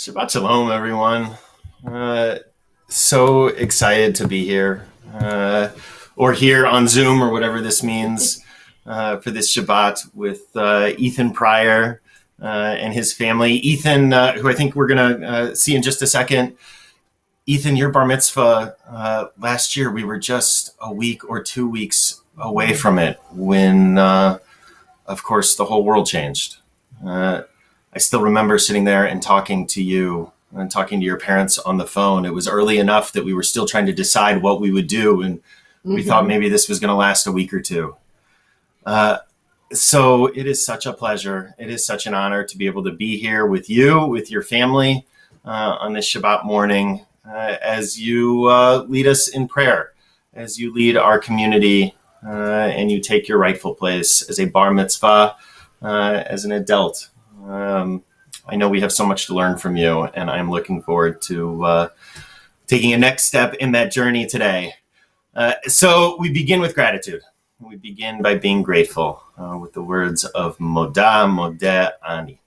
Shabbat Shalom, everyone. So excited to be here, or here on Zoom, or whatever this means, for this Shabbat with Ethan Pryor and his family. Ethan, who I think we're going to see in just a second. Ethan, your bar mitzvah last year, we were just a week or 2 weeks away from it when, of course, the whole world changed. I still remember sitting there and talking to you and talking to your parents on the phone. It was early enough that we were still trying to decide what we would do. And we thought maybe this was going to last a week or two. So it is such a pleasure. It is such an honor to be able to be here with you, with your family on this Shabbat morning as you lead us in prayer, as you lead our community and you take your rightful place as a bar mitzvah, as an adult. I know we have so much to learn from you, and I'm looking forward to taking a next step in that journey today. So we begin with gratitude. We begin by being grateful with the words of Moda Modeh Ani.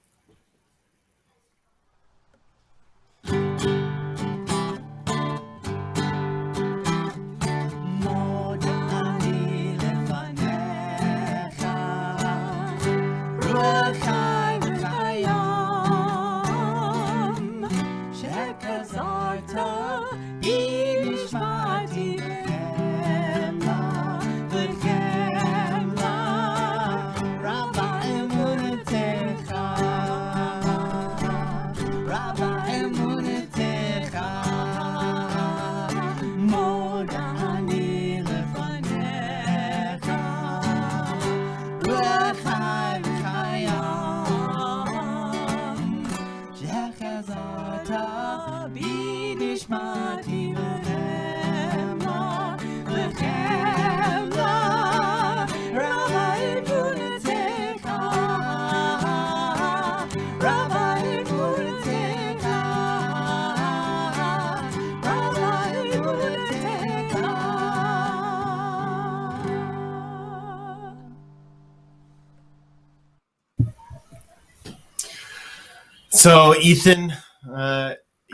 So, Ethan,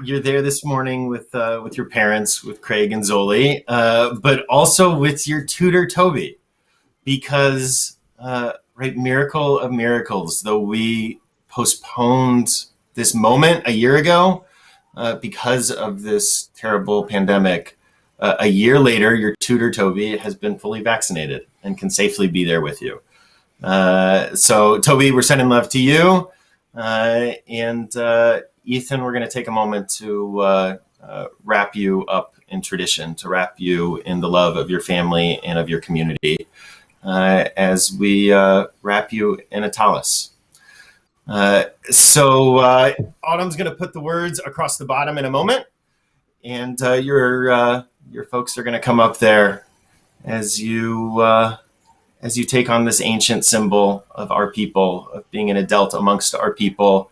you're there this morning with your parents, with Craig and Zoli, but also with your tutor, Toby, because, right, miracle of miracles, though we postponed this moment a year ago because of this terrible pandemic, a year later, your tutor, Toby, has been fully vaccinated and can safely be there with you. So, Toby, we're sending love to you. And Ethan, we're going to take a moment to wrap you up in tradition, to wrap you in the love of your family and of your community as we wrap you in a tallis. So Autumn's going to put the words across the bottom in a moment, and your folks are going to come up there as you take on this ancient symbol of our people, of being an adult amongst our people,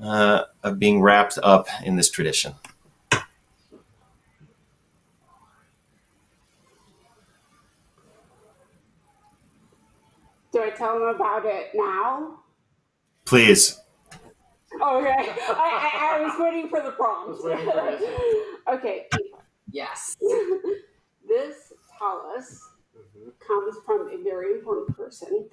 of being wrapped up in this tradition. Do I tell them about it now? Please. Okay. I was waiting for the prompt. Okay. Yes. This tallis comes from a very important person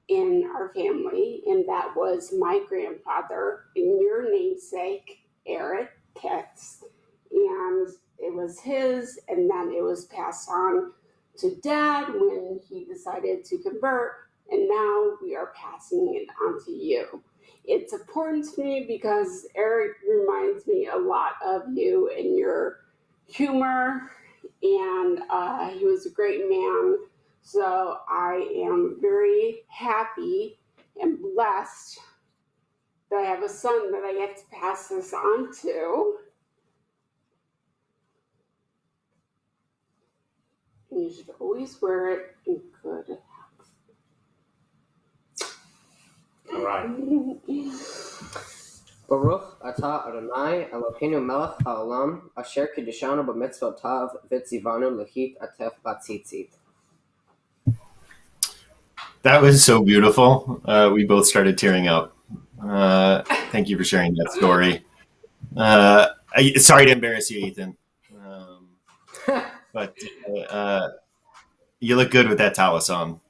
in our family, and that was my grandfather and your namesake, Eric Ketz. And it was his, and then it was passed on to Dad when he decided to convert, and now we are passing it on to you. It's important to me because Eric reminds me a lot of you and your humor, and he was a great man. So I am very happy and blessed that I have a son that I get to pass this on to. And you should always wear it in good health. All right. Baruch atah Adonai Eloheinu melech haolam asher kiddushanu b'mitzvotav v'tzivanu lehit atef batzitzit. That was so beautiful. We both started tearing up. Thank you for sharing that story. Sorry to embarrass you, Ethan. But you look good with that talus on.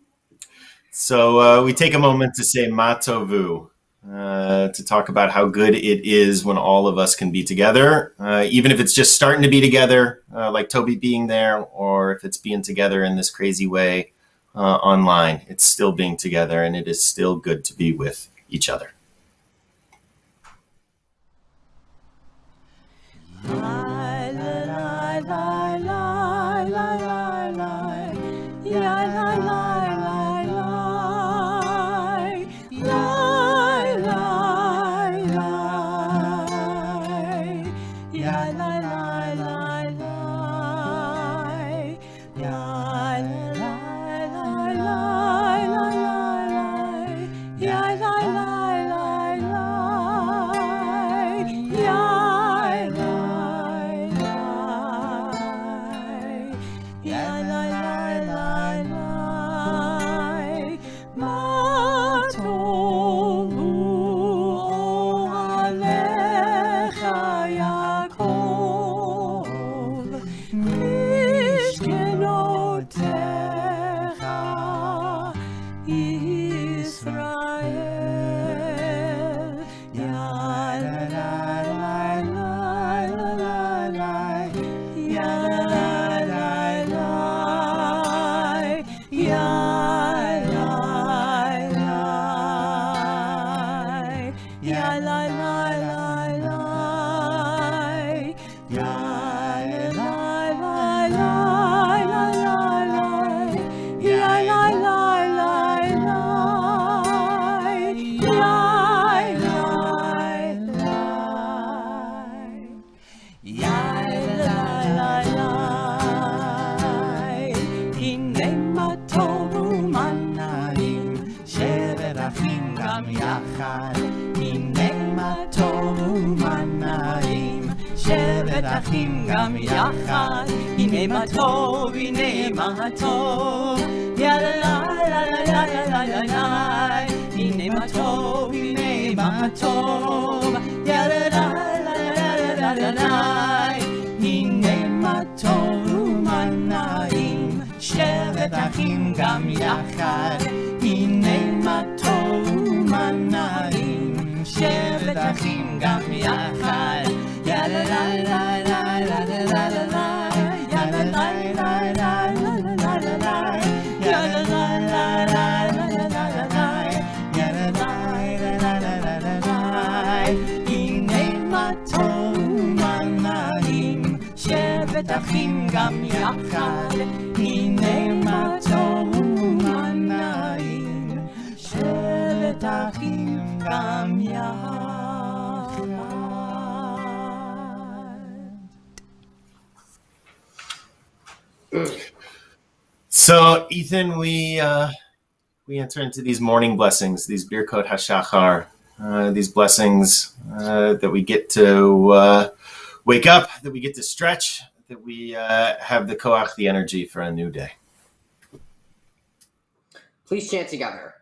So we take a moment to say Matovu, to talk about how good it is when all of us can be together, even if it's just starting to be together, like Toby being there, or if it's being together in this crazy way online. It's still being together, and it is still good to be with each other. אחים גם יחד, הנה מה טוב, הנה מה טוב, יאללה לה לה לה לה לה לה לה, הנה מה טוב, הנה מה טוב, יאללה לה לה לה לה לה לה, הנה מה טוב ומה נעים, שבט אחים גם יחד, הנה מה טוב ומה נעים, שבט אחים גם יחד, יאללה לה לה לה לה לה לה לה, יאללה לה לה לה לה לה לה לה, יאללה לה לה לה לה לה לה, יאללה לה לה לה לה לה, הנה מה טוב ומה נעים, שבט אחים גם יחד, הנה מה טוב ומה נעים, שבט אחים גם יחד. So, Ethan, we enter into these morning blessings, these Birkot HaShachar, these blessings that we get to wake up, that we get to stretch, that we have the koach, the energy for a new day. Please chant together.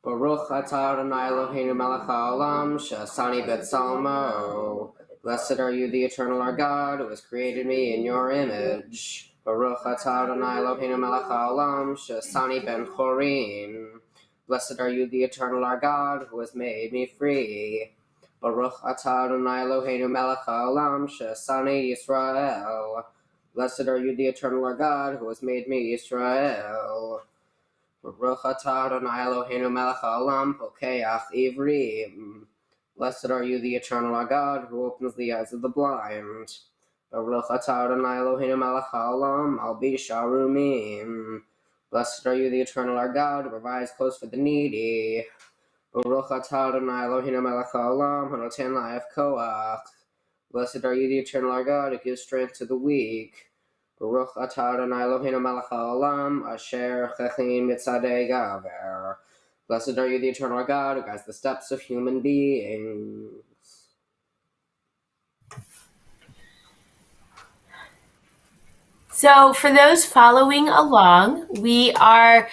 Baruch atah Adonai Eloheinu melech haolam, she'asani b'tzalmo. Blessed are you, the eternal our God, who has created me in your image. Baruch atah Adonai Eloheinu melech haolam, she'asani ben chorin. Blessed are you, the eternal our God, who has made me free. Baruch atah Adonai Eloheinu melech haolam, she'asani Yisrael. Blessed are you, the eternal our God, who has made me Yisrael. Baruch atah Adonai Eloheinu melech haolam, pokeach ivrim. Blessed are you, the eternal our God, who opens the eyes of the blind. Baruch atah Adonai Eloheinu melech haolam, albish arumim. Blessed are you, the eternal our God, who provides clothes for the needy. Baruch atah Adonai Eloheinu melech haolam, hanoten la'ef koach. Blessed are you, the eternal our God, who gives strength to the weak. Baruch atah Adonai Eloheinu melech haolam, asher chechin mitzadei gaver. Blessed are you, the eternal our God, who guides the steps of human beings. So for those following along, we are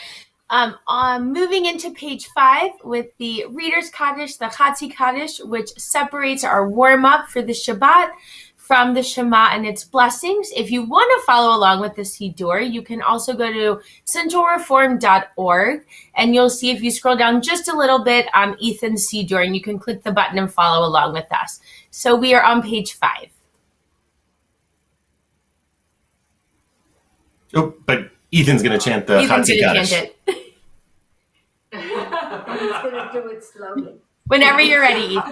Moving into page 5 with the Reader's Kaddish, the Chatzi Kaddish, which separates our warm-up for the Shabbat from the Shema and its blessings. If you want to follow along with the Siddur, you can also go to centralreform.org, and you'll see if you scroll down just a little bit Ethan's Siddur, and you can click the button and follow along with us. So we are on page 5. Oh, but Ethan's going to chant the Chatzi Kaddish. Chant it. He's gonna do it slowly. Whenever you're ready, Ethan.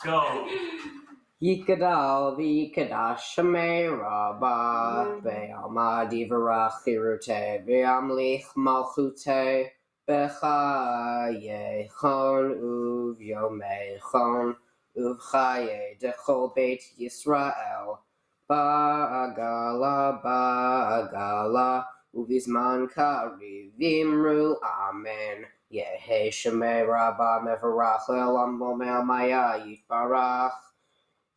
Go. Yikadal v'yikadash Shemei Rabbah Be'alma divarach chirute Be'amlich malchute B'chayechon uvyomechon Uvchaye dechol Beit Yisrael Ba'agala Uvizman kariv v'imru amen Yehe Shemei Rabbah mevarach le'olam v'omel maya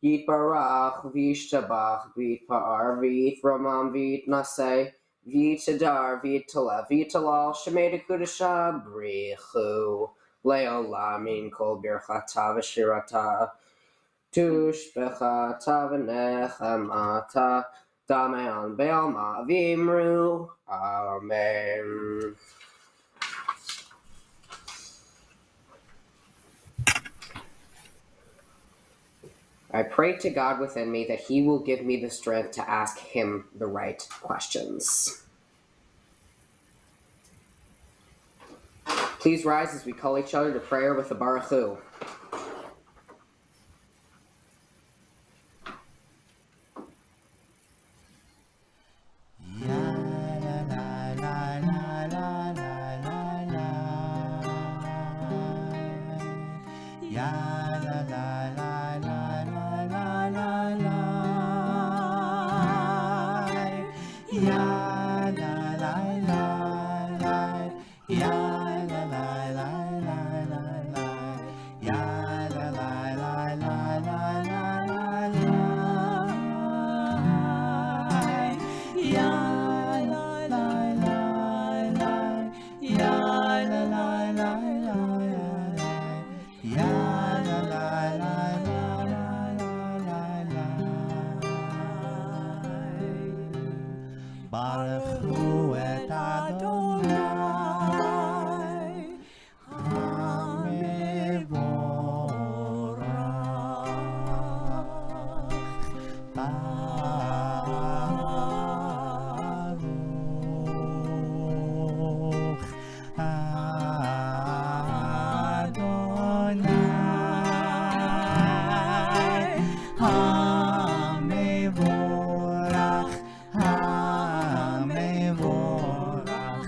Yitbarach v'yishtabach v'yitpa'ar v'yitramam v'yitnaseh v'yitadar v'yitalev v'yitalal shemei dekudasha brichu le'olam min kol birchata v'shirata tushbechata v'nechamata dameon be'alma v'imru amen. I pray to God within me that he will give me the strength to ask him the right questions. Please rise as we call each other to prayer with the Baruch Hu. Baruch Hu et Adonai HaMevorach Baruch Adonai HaMevorach HaMevorach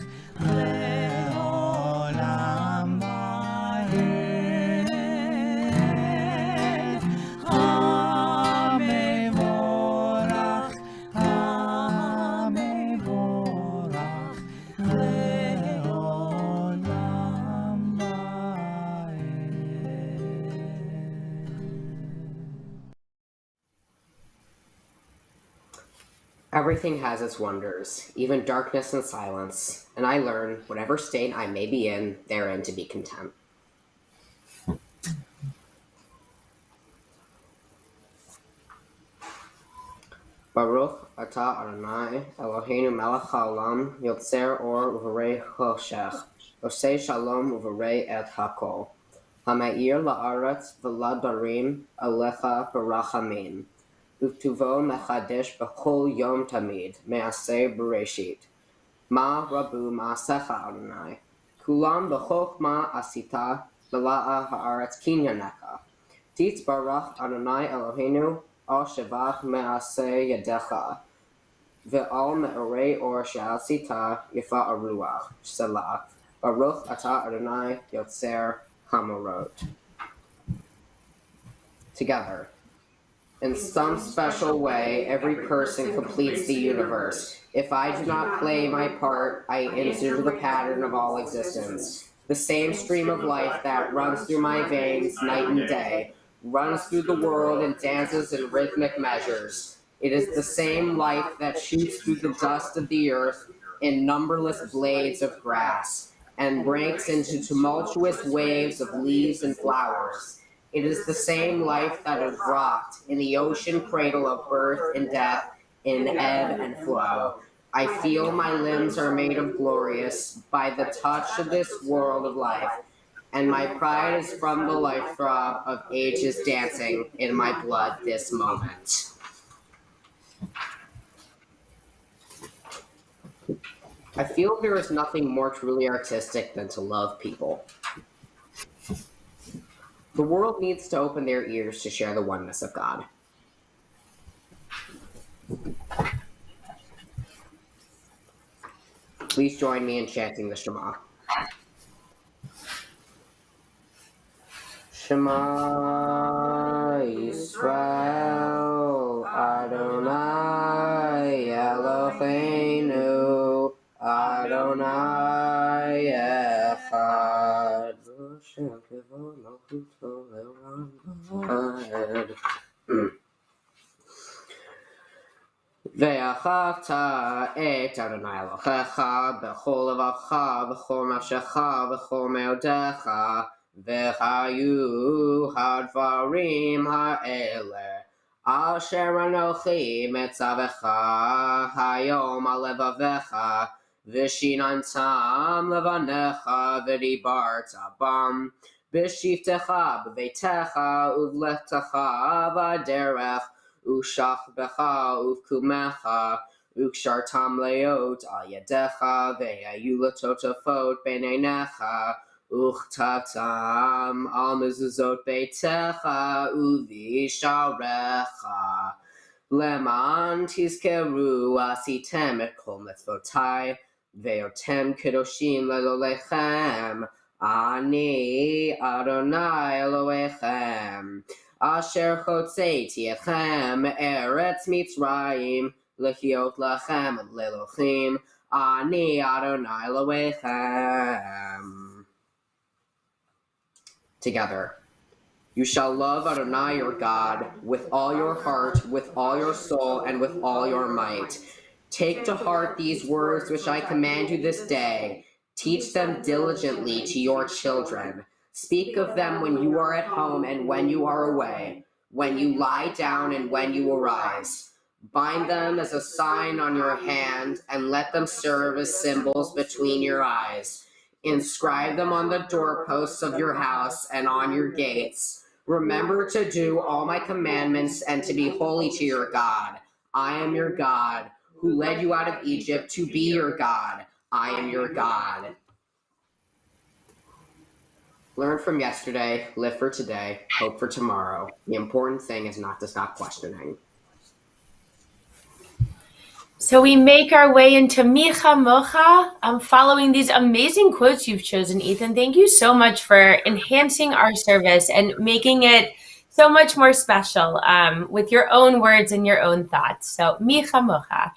le'olam va'ed HaMevorach HaMevorach le'olam va'ed. Everything has its wonders, even darkness and silence, and I learn, whatever state I may be in, therein to be content. Baruch atah Adonai Eloheinu melech haolam yotzer or uvarei choshech osei shalom uvarei et hakol hameir la'aretz v'ladarim alecha b'rachamim Uktuvo mechadesh b'chol yom tamid me'aseh bereshit. Ma rabu ma'asecha Adonai. Kulam b'chokhma asita b'la'a ha'aretz kinyaneka. Titz barach Adonai Eloheinu al shevach me'aseh yadecha. Ve'al me'orei or she'asita yifa aruach. Selah. Baruch atah Adonai yotzer hamorot. Together. In some special way, every person completes the universe. If I do not play my part, I enter the pattern of all existence. The same stream of life that runs through my veins night and day, runs through the world and dances in rhythmic measures. It is the same life that shoots through the dust of the earth, in numberless blades of grass, and breaks into tumultuous waves of leaves and flowers. It is the same life that is rocked in the ocean cradle of birth and death, in ebb and flow. I feel my limbs are made of glorious by the touch of this world of life, and my pride is from the life throb of ages dancing in my blood this moment. I feel there is nothing more truly artistic than to love people. The world needs to open their ears to share the oneness of God. Please join me in chanting the Shema. Shema Yisrael Adonai Eloheinu Adonai Echad. ואהבת את אדוני אלוהיך בכל לבבך ובכל נפשך ובכל מאודיך, והיו הדברים האלה אשר אנוכי מצווך היום על לבביך, ושיננתם לבניך ודיברת בם בשבתך בביתך ובלכתך בדרך ושכבך ובקומך, וקשרתם להיות על ידיך, והיו לטוטפות בין עיניך, וכתבתם על מזוזות ביתך ובשעריך. למען תזכרו עשיתם את כל מצוותיי, והייתם קדושים לאלוהיכם, אני אדוני אלוהיכם. אשר הוצאתי אתכם מארץ מצרים, לחיות לכם לאלוהים, אני אדוני אלוהיכם. Together. You shall love Adonai your God with all your heart, with all your soul, and with all your might. Take to heart these words which I command you this day. Teach them diligently to your children. Speak of them when you are at home and when you are away, when you lie down and when you arise. Bind them as a sign on your hand, and let them serve as symbols between your eyes. Inscribe them on the doorposts of your house and on your gates. Remember to do all my commandments and to be holy to your God. I am your God, who led you out of Egypt to be your God. I am your God. Learn from yesterday, live for today, hope for tomorrow. The important thing is not to stop questioning. So we make our way into Micha Mocha, following these amazing quotes you've chosen, Ethan. Thank you so much for enhancing our service and making it so much more special with your own words and your own thoughts. So Micha Mocha.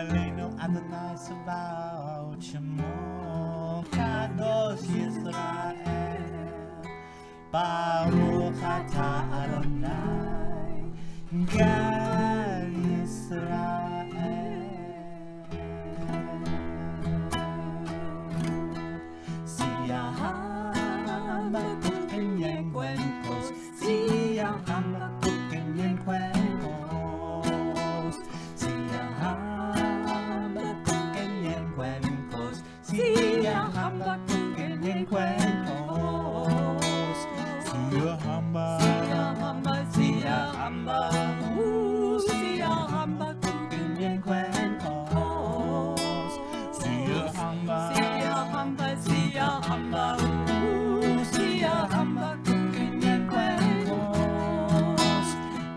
Aleinu Adonai Sabaoth Shemo Kadosh Yisrael Baruch Atah Adonai Gad Yisrael Siya Habakkuk en yen cuencos Siya Habakkuk en yen cuencos Siya Habakkuk en yen cuencos Siya Habakkuk en yen cuencos Siya Habakkuk Siya Habakkuk en yen cuencos Siya Habakkuk Siya Habakkuk en yen cuencos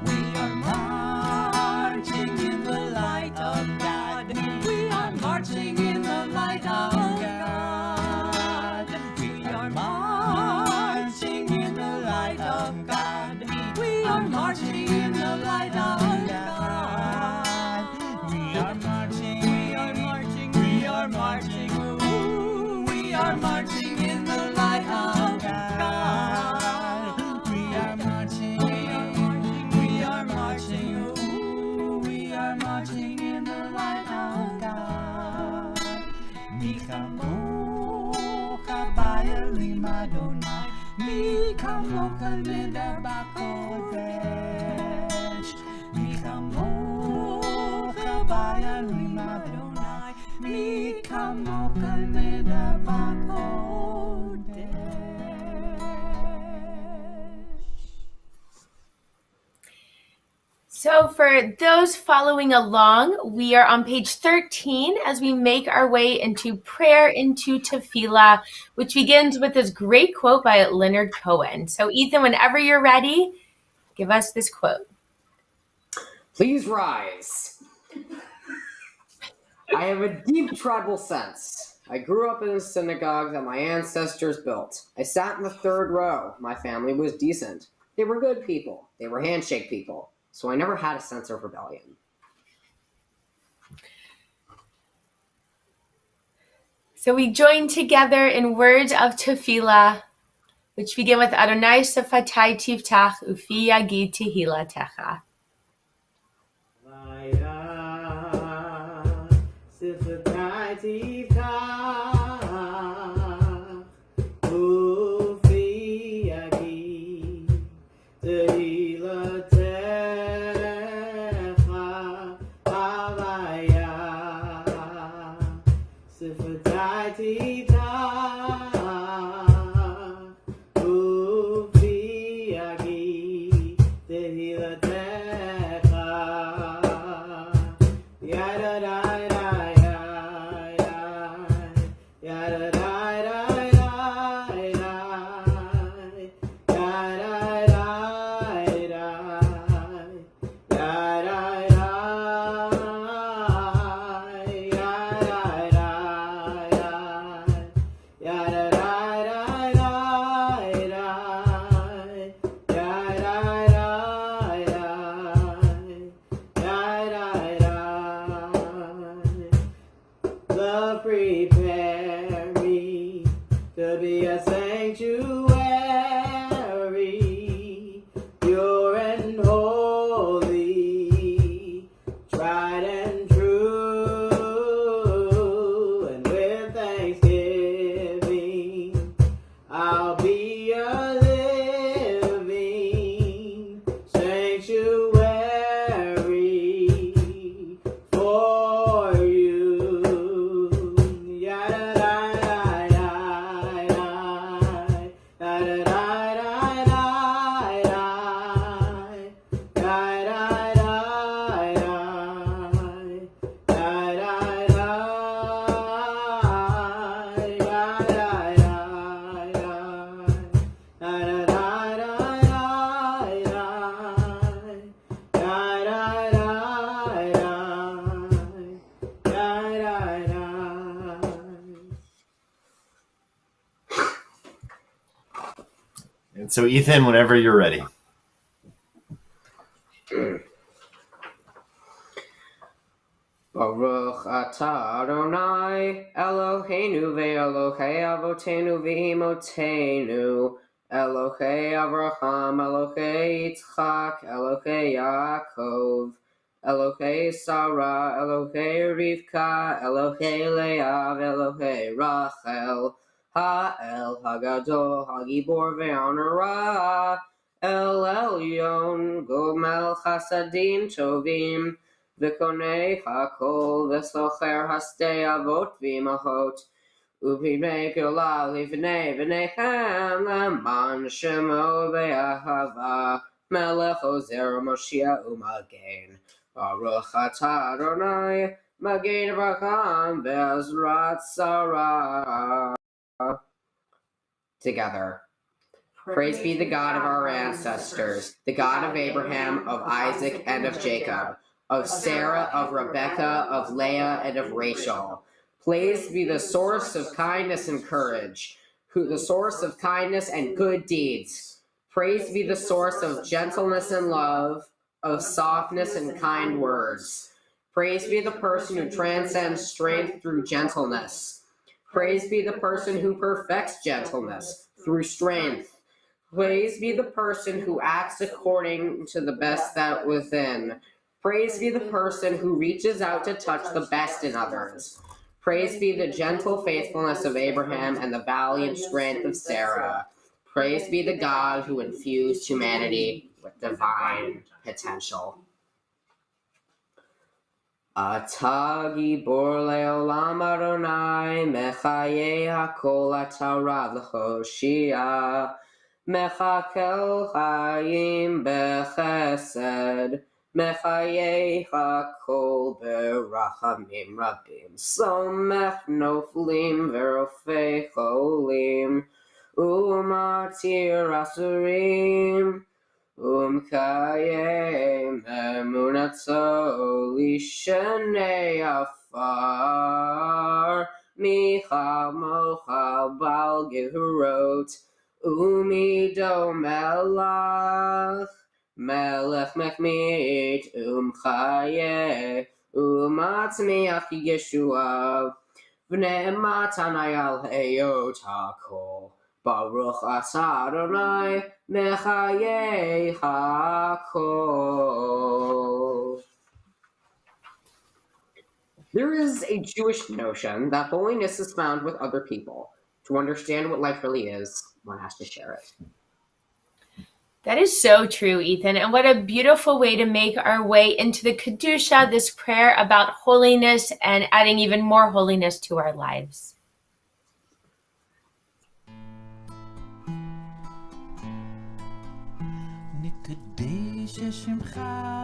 We are marching in the light of God We are marching in the light of God We are marching in the light of God We are marching in the light of God We are marching We are marching ooh, We are marching in the light of God We are marching We are marching ooh, We are marching in the light of God Mi kamocha ba'elim Adonai Mi kamocha neder b'kodesh Mi kamocha ba'elim Adonai Mi kamocha neder b'kodesh So for those following along, we are on page 13 as we make our way into prayer into tefillah, which begins with this great quote by Leonard Cohen. So Ethan, whenever you're ready, give us this quote. Please rise. I have a deep tribal sense. I grew up in a synagogue that my ancestors built. I sat in the third row. My family was decent. They were good people. They were handshake people. So I never had a sense of rebellion. So we join together in words of tefillah, which begin with Adonai Sefatai Tiftach Ufi Yagid Tehilatecha. Prepare me to be a sanctuary, pure and holy, tried and true, and with thanksgiving, I'll be a living sanctuary for you. And so, Ethan, whenever you're ready. Baruch atah Adonai Eloheinu ve'Elohei avotenu v'imotenu Elohei Avraham, Elohei Yitzchak, Elohei Yaakov, Elohei Sarah, Elohei Rivka, Elohei Leah, Elohei Rachel, Ha'el Hagadol, Hagibor ve'Anara, El Elyon, Gomel Chasadim Tovim, V'konei Hakol, V'socher Hastei Avot v'Imachot, Ubimei Gula Livnei V'nechem Leman Shemo Be'ahava Melech Ozer Moshiach U'Magen Baruch atah Adonai Magen Avraham Ve'ezrat Sarah. Together. Praise be the God of our ancestors, the God of Abraham, of Isaac, and of Jacob, of Sarah, of Rebekah, of Leah, and of Rachel. Praise be the source of kindness and courage, the source of kindness and good deeds. Praise be the source of gentleness and love, of softness and kind words. Praise be the person who transcends strength through gentleness. Praise be the person who perfects gentleness through strength. Praise be the person who acts according to the best that within. Praise be the person who reaches out to touch the best in others. Praise be the gentle faithfulness of Abraham and the valiant strength of Sarah. Praise be the God who infused humanity with divine potential. Atah gibor le'olam Adonai, mechayei hakol atah rav l'choshia, mechakel chayim bechesed, mechayei hakol berachamim rabim, somech noflim verofei cholim, umatir asurim, Kayem emunato lishenei afar, michal mochal bal gehurot, umido melech, melech mechmit, chaye, umatzmiach Yeshua, v'ne'matanai al heyot hakol. Baruch atah Adonai mechayei hakol. There is a Jewish notion that holiness is found with other people. To understand what life really is, one has to share it. That is so true, Ethan. And what a beautiful way to make our way into the Kedusha, this prayer about holiness and adding even more holiness to our lives. נקדש שמך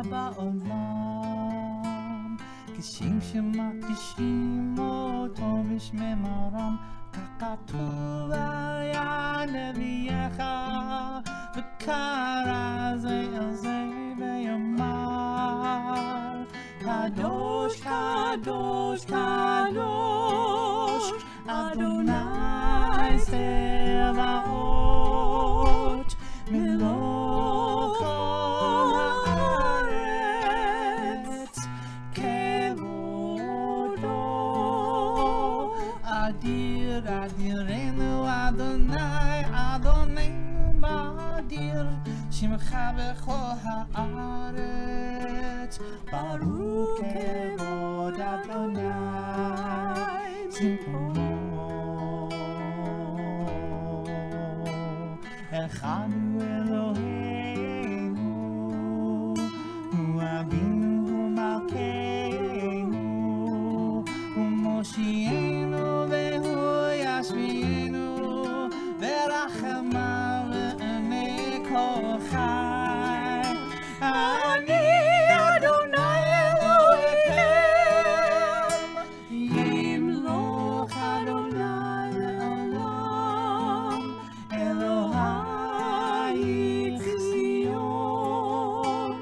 בעולם, כשם שמקדישים אותו בשמם, ככתוב היה נביאך, וקרא זה אל זה ויאמר, קדוש קדוש קדוש, אדוני צבאות, מלוך הארץ, כבודו אדיר אדירנו אדוני אדוננו באדיר, שמך בכל הארץ, ברוך כבוד אדוני צבאות. Echanu Eloheinu, Hu Avinu Hu Malkeinu, Hu Moshienu ve'Hu Yashvienu, ve'Rachamav ve'Enei Kol Chai. Ani Adonai Elohim, Yimloch Adonai le'olam, Elohai Tzion,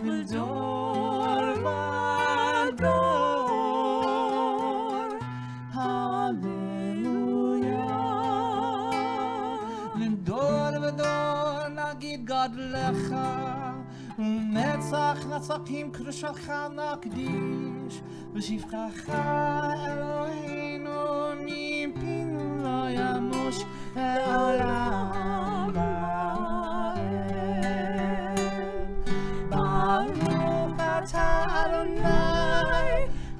v'dor v'dor, Hallelujah. V'dor v'dor nagid gadlecha, u'netzach netzakim krushalcha nakdish. ושפחך אלוהינו מפינו לא ימוש לעולם ועד. ברוך אתה אדוני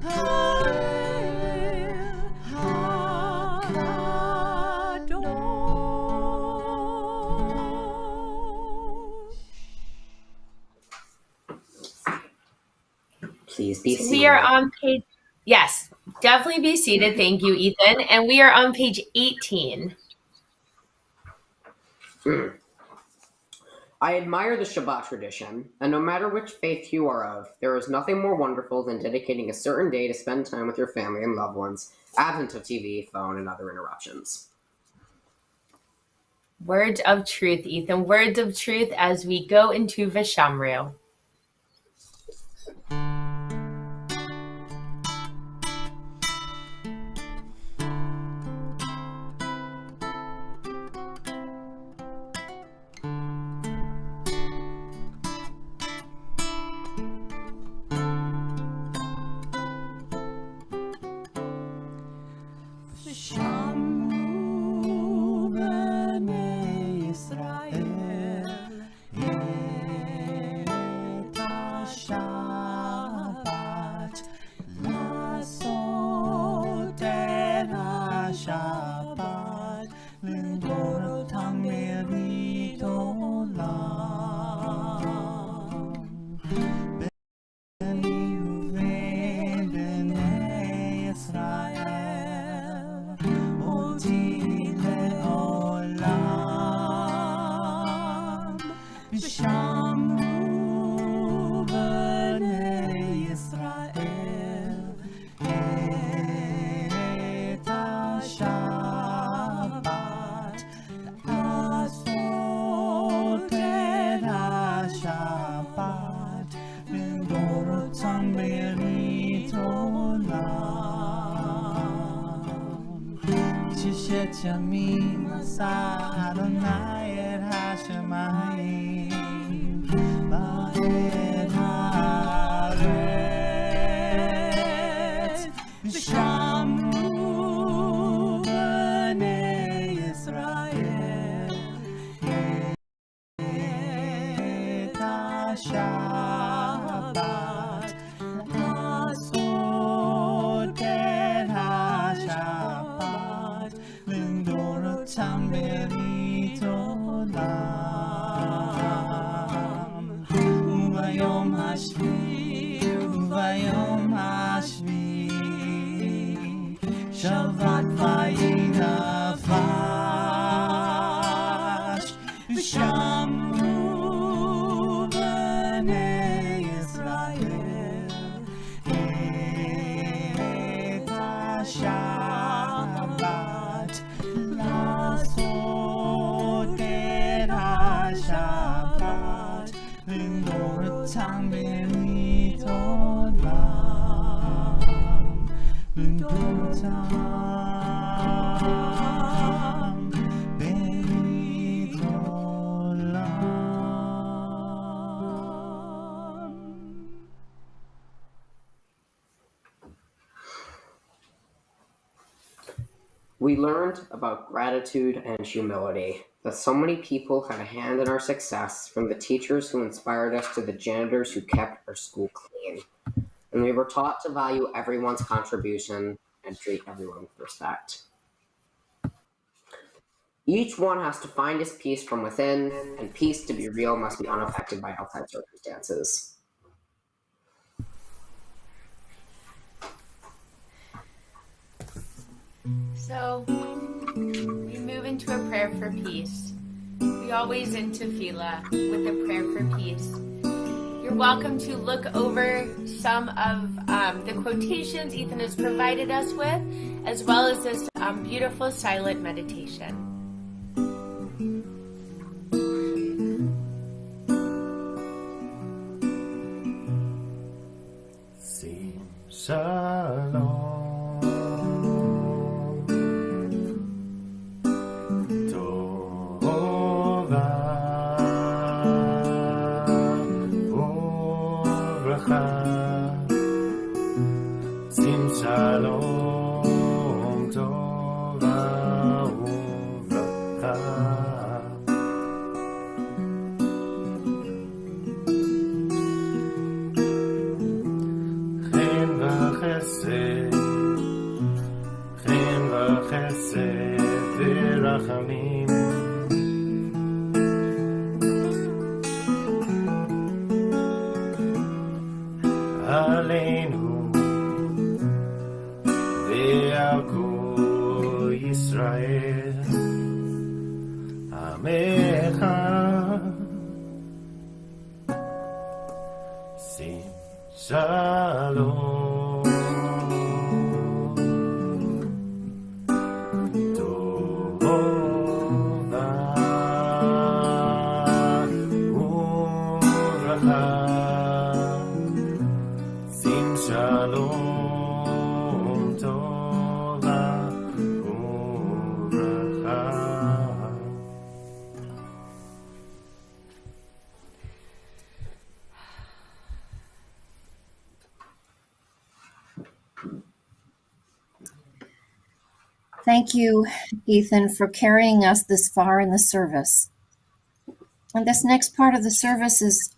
האל הקדוש. Please be seated. We are on page, yes, definitely be seated. Thank you, Ethan. And we are on page 18. I admire the Shabbat tradition, and no matter which faith you are of, there is nothing more wonderful than dedicating a certain day to spend time with your family and loved ones, absent of TV, phone, and other interruptions. Words of truth, Ethan. Words of truth as we go into Vishamru. ימים עשה אדוני את השמיים ואת הארץ ושמעו בני ישראל את השבת לעשות את השבת לדורותם ברית עולם וביום השביעי שבת וינפש ושמעו בני ישראל את השבת לעשות את השבת לדורותם ברית עולם לדורותם ברית עולם. We learned about gratitude and humility, that so many people had a hand in our success, from the teachers who inspired us to the janitors who kept our school clean. And we were taught to value everyone's contribution and treat everyone with respect. Each one has to find his peace from within, and peace to be real must be unaffected by outside circumstances. So, we move into a prayer for peace. We always end tefillah with a prayer for peace. You're welcome to look over some of the quotations Ethan has provided us with, as well as this beautiful silent meditation. Sim Shalom. Shalom Tova Uvracha. Chen v'chesed, chen v'chesed v'rachamim. Aleinu ve'al kol Yisrael Amecha Sim Shalom Tova Uvracha. Shalom Tova Uvracha. Thank you, Ethan, for carrying us this far in the service. And this next part of the service is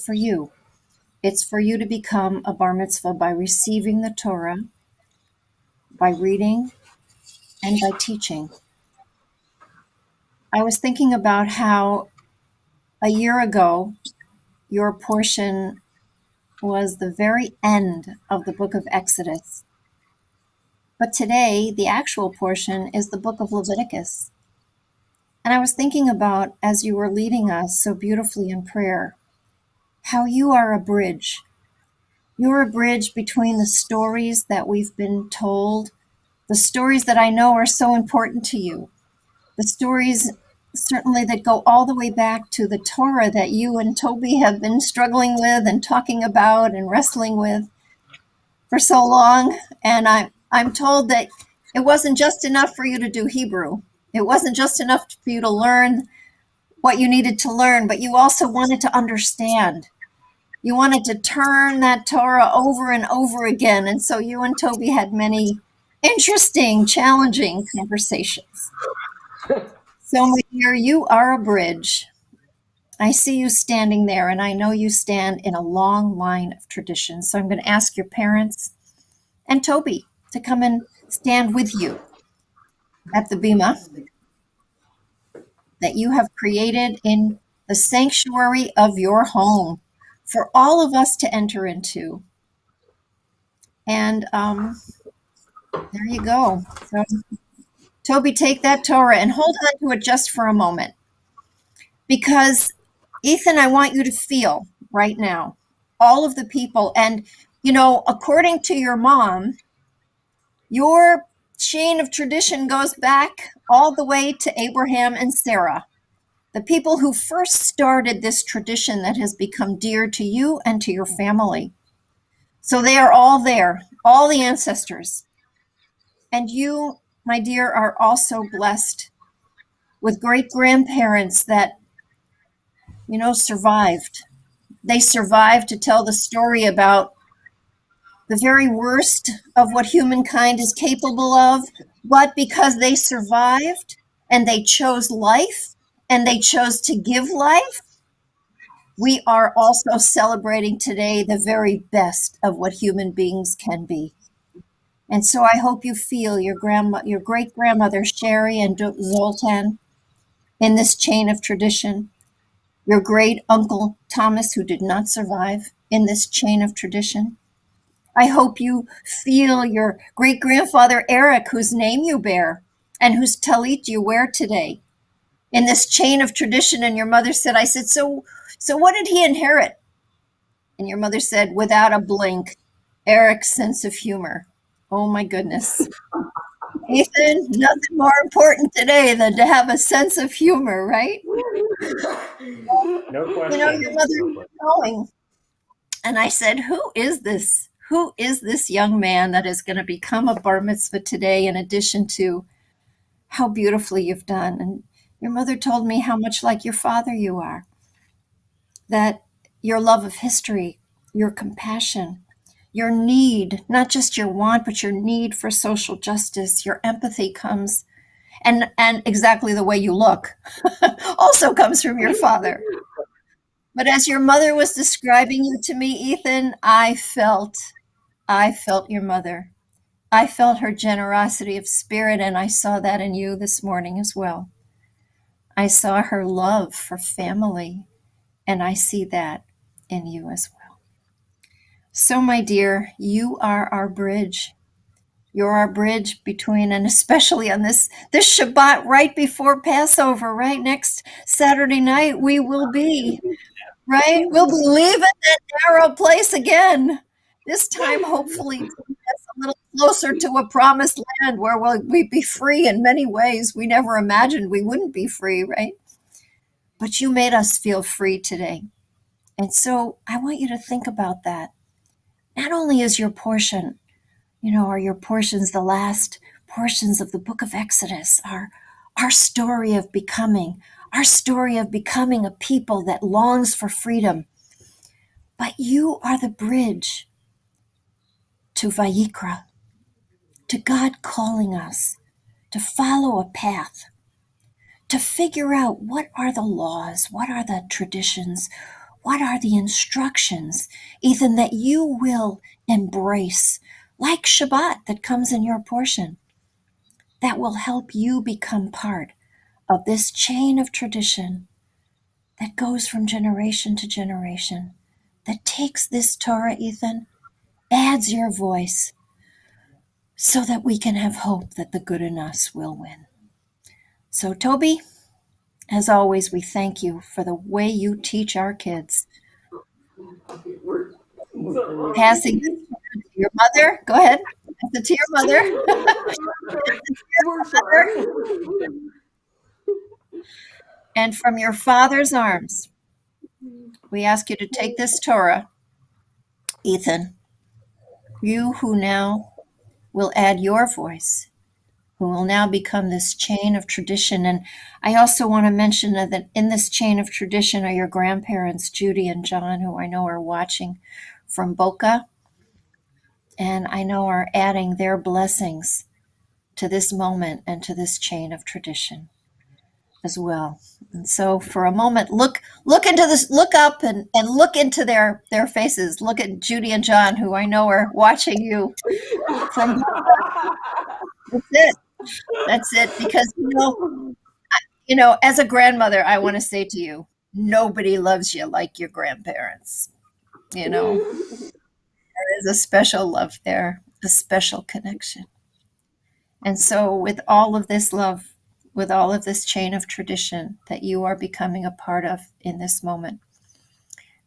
for you. It's for you to become a bar mitzvah by receiving the Torah, by reading, and by teaching. I was thinking about how a year ago, your portion was the very end of the book of Exodus. But today, the actual portion is the book of Leviticus. And I was thinking about, as you were leading us so beautifully in prayer, how you are a bridge. You're a bridge between the stories that we've been told, the stories that I know are so important to you, the stories certainly that go all the way back to the Torah that you and Toby have been struggling with and talking about and wrestling with for so long. And I'm told that it wasn't just enough for you to do Hebrew. It wasn't just enough for you to learn what you needed to learn, but you also wanted to understand. You wanted to turn that Torah over and over again. And so you and Toby had many interesting, challenging conversations. So, my dear, you are a bridge. I see you standing there, and I know you stand in a long line of tradition. So I'm going to ask your parents and Toby to come and stand with you at the bima that you have created in the sanctuary of your home for all of us to enter into. And there you go. So, Toby, take that Torah and hold on to it just for a moment. Because, Ethan, I want you to feel right now all of the people. And, you know, according to your mom, your chain of tradition goes back all the way to Abraham and Sarah, the people who first started this tradition that has become dear to you and to your family. So they are all there, all the ancestors. And you, my dear, are also blessed with great-grandparents that, you know, survived. They survived to tell the story about the very worst of what humankind is capable of, but because they survived and they chose life and they chose to give life, we are also celebrating today the very best of what human beings can be. And so I hope you feel your great-grandmother Sherry and Zoltan in this chain of tradition, your great-uncle Thomas, who did not survive, in this chain of tradition. I hope you feel your great-grandfather Eric, whose name you bear and whose talit you wear today, in this chain of tradition. And your mother said, I said, so what did he inherit? And your mother said, without a blink, Eric's sense of humor. Oh my goodness. Ethan, nothing more important today than to have a sense of humor, right? No question. You know, your mother was going. And I said, who is this? Who is this young man that is going to become a bar mitzvah today, in addition to how beautifully you've done? And your mother told me how much like your father you are, that your love of history, your compassion, your need, not just your want, but your need for social justice, your empathy comes, and exactly the way you look also comes from your father. But as your mother was describing you to me, Ethan, I felt your mother. I felt her generosity of spirit, and I saw that in you this morning as well. I saw her love for family, and I see that in you as well. So, my dear, you are our bridge. You're our bridge between, and especially on this Shabbat right before Passover, right next Saturday night, we will be, right? We'll be leaving that narrow place again. This time, hopefully, that's a little closer to a promised land where we'll be free in many ways. We never imagined we wouldn't be free, right? But you made us feel free today. And so I want you to think about that. Not only is your portion, are your portions the last portions of the book of Exodus, our story of becoming a people that longs for freedom, but you are the bridge to Vayikra, to God calling us to follow a path, to figure out what are the laws, what are the traditions, what are the instructions, Ethan, that you will embrace, like Shabbat that comes in your portion, that will help you become part of this chain of tradition that goes from generation to generation, that takes this Torah, Ethan, adds your voice, so that we can have hope that the good in us will win. So, Toby, as always, we thank you for the way you teach our kids. Passing this to your mother. Go ahead. Pass it to your mother. And from your father's arms, we ask you to take this Torah, Ethan, you who now will add your voice, who will now become this chain of tradition. And I also want to mention that in this chain of tradition are your grandparents, Judy and John, who I know are watching from Boca, and I know are adding their blessings to this moment and to this chain of tradition as well. And so for a moment, look into this, look up and look into their faces. Look at Judy and John, who I know are watching you from Boca. That's it. Because, as a grandmother, I want to say to you, nobody loves you like your grandparents. There is a special love there, a special connection. And so with all of this love, with all of this chain of tradition that you are becoming a part of in this moment,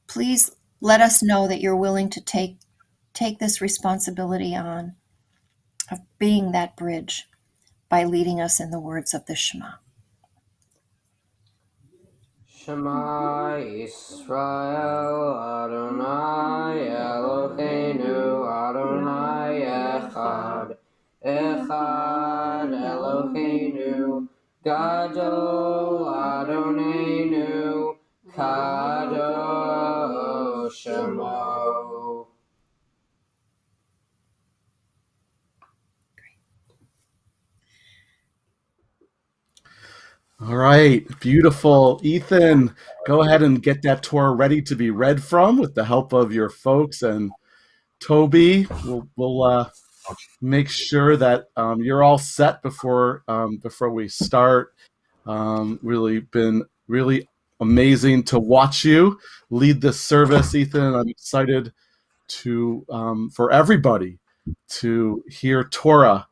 please let us know that you're willing to take this responsibility on of being that bridge by leading us in the words of the Shema. Shema Yisrael Adonai Eloheinu Adonai Echad Echad Eloheinu Gadol Adonenu Kadosh Shemo. All right, beautiful. Ethan, go ahead and get that Torah ready to be read from with the help of your folks. And Toby, we'll make sure that you're all set before we start. Really been really amazing to watch you lead this service, Ethan. I'm excited for everybody to hear Torah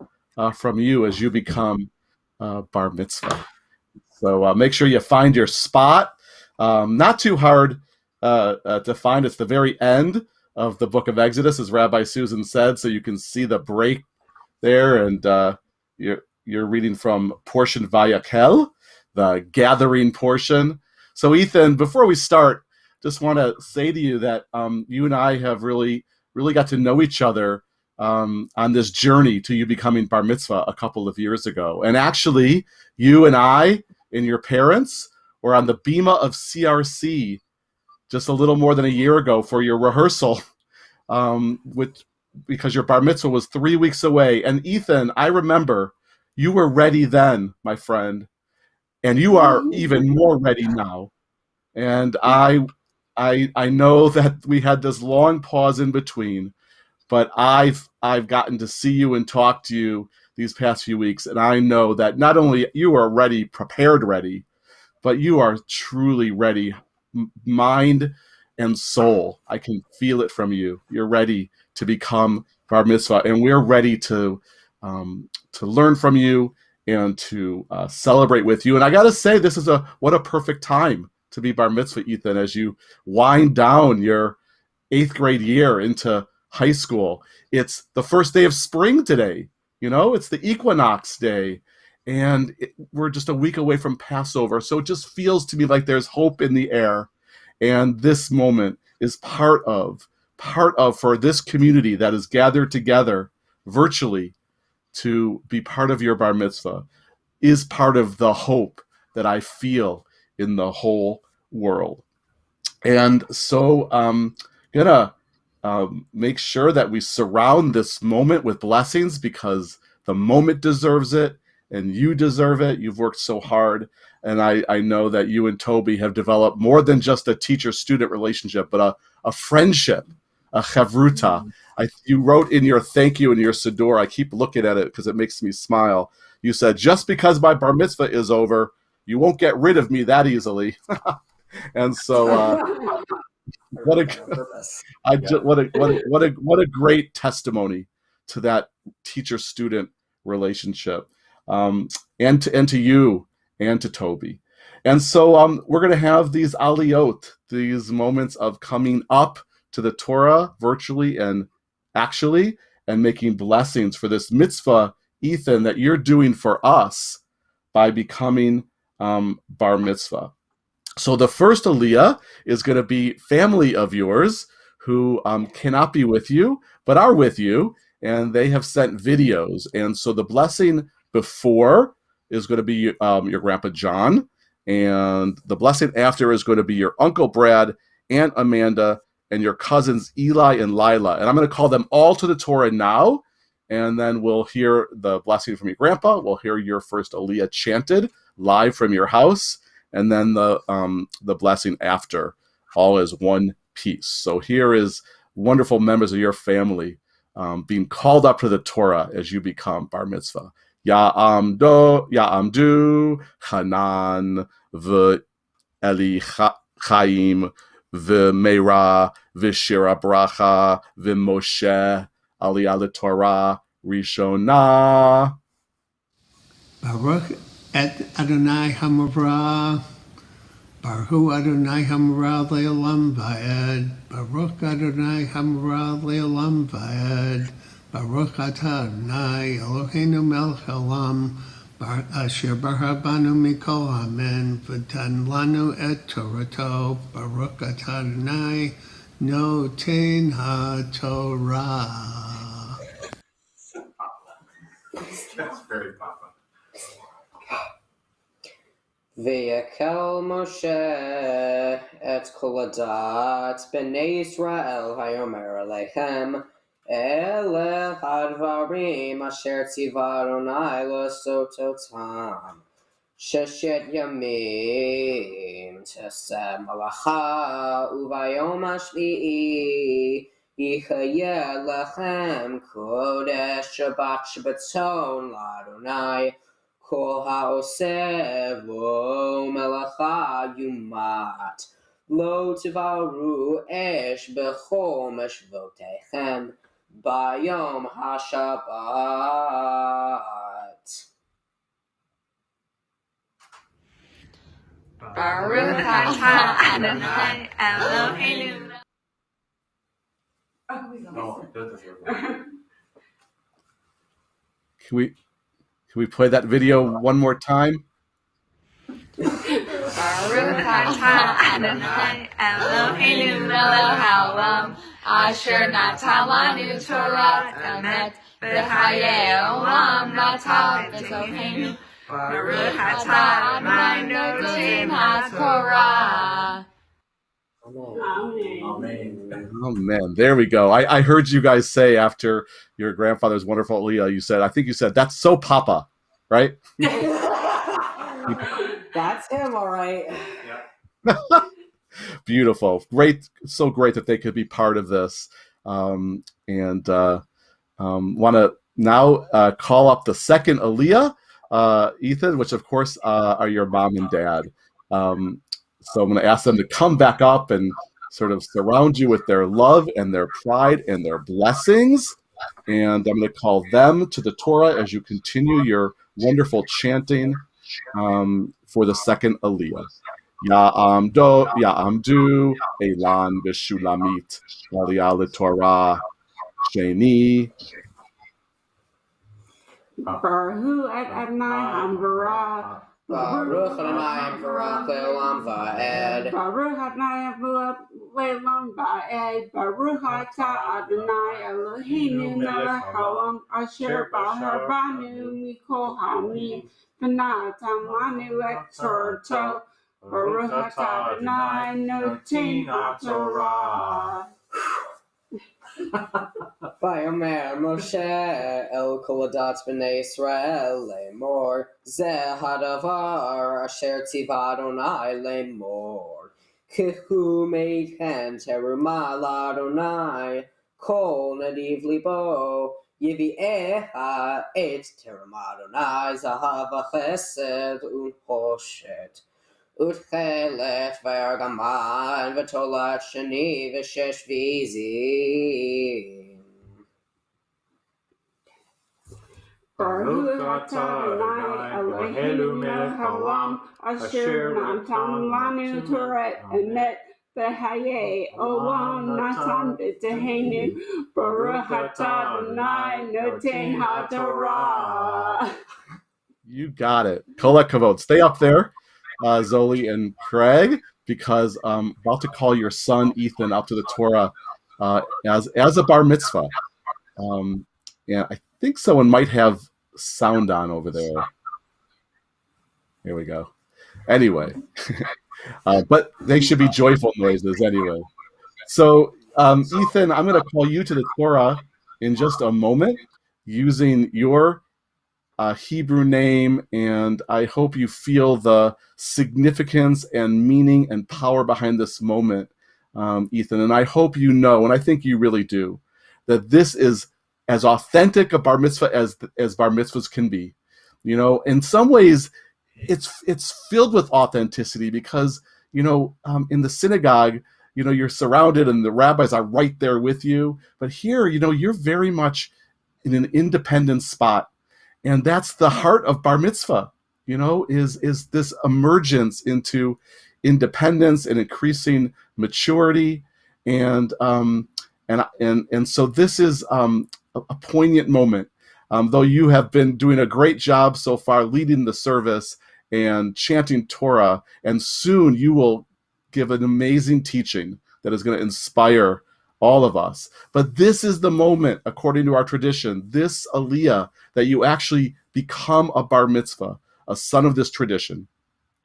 from you as you become bar mitzvah. So make sure you find your spot. Not too hard to find. It's the very end of the book of Exodus, as Rabbi Susan said, so you can see the break there. And you're reading from portion Vayakel, the gathering portion. So Ethan, before we start, just want to say to you that you and I have really got to know each other on this journey to you becoming bar mitzvah a couple of years ago. And actually, you and I and your parents were on the bima of CRC just a little more than a year ago for your rehearsal because your bar mitzvah was 3 weeks away. And Ethan, I remember you were ready then, my friend, and you are even more ready now. And I know that we had this long pause in between, but I've gotten to see you and talk to you these past few weeks, and I know that not only you are ready, prepared ready, but you are truly ready, mind and soul. I can feel it from you. You're ready to become bar mitzvah, and we're ready to learn from you and to celebrate with you. And I got to say, this is what a perfect time to be bar mitzvah, Ethan, as you wind down your 8th grade year into high school. It's the first day of spring today. It's the equinox day, and we're just a week away from Passover. So it just feels to me like there's hope in the air. And this moment is part of for this community that is gathered together virtually to be part of your bar mitzvah, is part of the hope that I feel in the whole world. And so I'm gonna make sure that we surround this moment with blessings, because the moment deserves it and you deserve it. You've worked so hard. And I know that you and Toby have developed more than just a teacher-student relationship, but a friendship, a chavruta. You wrote in your thank you in your siddur, I keep looking at it because it makes me smile. You said, just because my bar mitzvah is over, you won't get rid of me that easily. And so what a great testimony to that teacher-student relationship, and to you and to Toby. And so we're going to have these aliyot, these moments of coming up to the Torah virtually and actually, and making blessings for this mitzvah, Ethan, that you're doing for us by becoming bar mitzvah. So the first aliyah is going to be family of yours who cannot be with you, but are with you, and they have sent videos. And so the blessing before is going to be your grandpa John, and the blessing after is going to be your uncle Brad, Aunt Amanda, and your cousins Eli and Lila. And I'm going to call them all to the Torah now, and then we'll hear the blessing from your grandpa. We'll hear your first aliyah chanted live from your house, and then the blessing after, all as one piece. So here is wonderful members of your family being called up to the Torah as you become bar mitzvah. Ya'amdu, Hanan, V'Eli Chaim, V'Meira, V'Shira Bracha, V'Moshe, Aliyah l'Torah, Rishonah. Baruch et Adonai Hamavra, Baruch Adonai Hamavra Le'olam Va'ed, Baruch Adonai Hamavra Le'olam Va'ed, Baruch atah Adonai Eloheinu melech haolam, asher bara banu mikol hamen, v'natan lanu et Torato, Baruch atah Adonai noten haTorah. That's very Papa. V'yakel Moshe et kol hadat b'nei Yisrael hayomer aleichem elech hadvarim asher tziva Adonai la'asot otam sheshet yamim teseh malacha ubayom hashvi'i yichayeh lechem kodesh Shabbat Shabbaton la'Adonai Kol ha'oseh lo melacha yumat, lo tivaru esh bechol meshvotechem, bayom haShabbat. Baruch atah Adonai Eloheinu. Can we play that video one more time? Baruch atah Adonai Eloheinu melech haolam, asher natan lanu Torah emet v'chayei olam natan b'tocheinu. Baruch atah Adonai noten haTorah. Amen. Oh man, there we go. I heard you guys say after your grandfather's wonderful Aliyah, you said, I think you said, that's so Papa, right? That's him, all right. Beautiful. Great. So great that they could be part of this. And want to now call up the second Aliyah, Ethan, which of course are your mom and dad. So I'm going to ask them to come back up and sort of surround you with their love and their pride and their blessings. And I'm going to call them to the Torah as you continue your wonderful chanting for the second Aliyah. Ya'amdu Elan Bishulamit Aliyah LeTorah Sheni. Baruch Adonai Hamvarah. Baruch Adonai Hamvarach Le'olam Va'ed. Baruch Adonai Hamvarach Le'olam Va'ed. Baruch Atah Adonai Eloheinu melech haolam asher bahar banu mikol hamim v'natan lanu et Torato. Baruch Atah Adonai noten haTorah. Vayomer Moshe El Kol Adat B'nai Yisrael Lemor Zeh Hadavar Asher Tziva Adonai Lemor Kihu Meidchen Teruma L'Adonai Kol Nadiv Libo Yivieha Et Teruma Adonai Zahav Chesed Unhoshet Utchelet Vergaman V'tolat Shani V'shesh Vizim. Baruch Atah Adonai Eloheinu melech haolam asher natan lanu Torah emet v'hayei olam natan b'tehenu. Baruch Atah Adonai noten haTorah. You got it. Kol hakavod. Stay up there, Zoli and Craig, because I'm about to call your son Ethan up to the Torah as a bar mitzvah. And I think someone might have sound on over there. Here we go. Anyway, but they should be joyful noises anyway. So, Ethan, I'm going to call you to the Torah in just a moment using your Hebrew name, and I hope you feel the significance and meaning and power behind this moment, Ethan. And I hope you know, and I think you really do, that this is as authentic a bar mitzvah as bar mitzvahs can be. You know, in some ways, it's filled with authenticity because, you know, in the synagogue, you know, you're surrounded and the rabbis are right there with you. But here, you know, you're very much in an independent spot. And that's the heart of bar mitzvah, you know, is this emergence into independence and increasing maturity. And so this is a poignant moment. Though you have been doing a great job so far leading the service and chanting Torah, and soon you will give an amazing teaching that is going to inspire all of us. But this is the moment, according to our tradition, this Aliyah, that you actually become a bar mitzvah, a son of this tradition,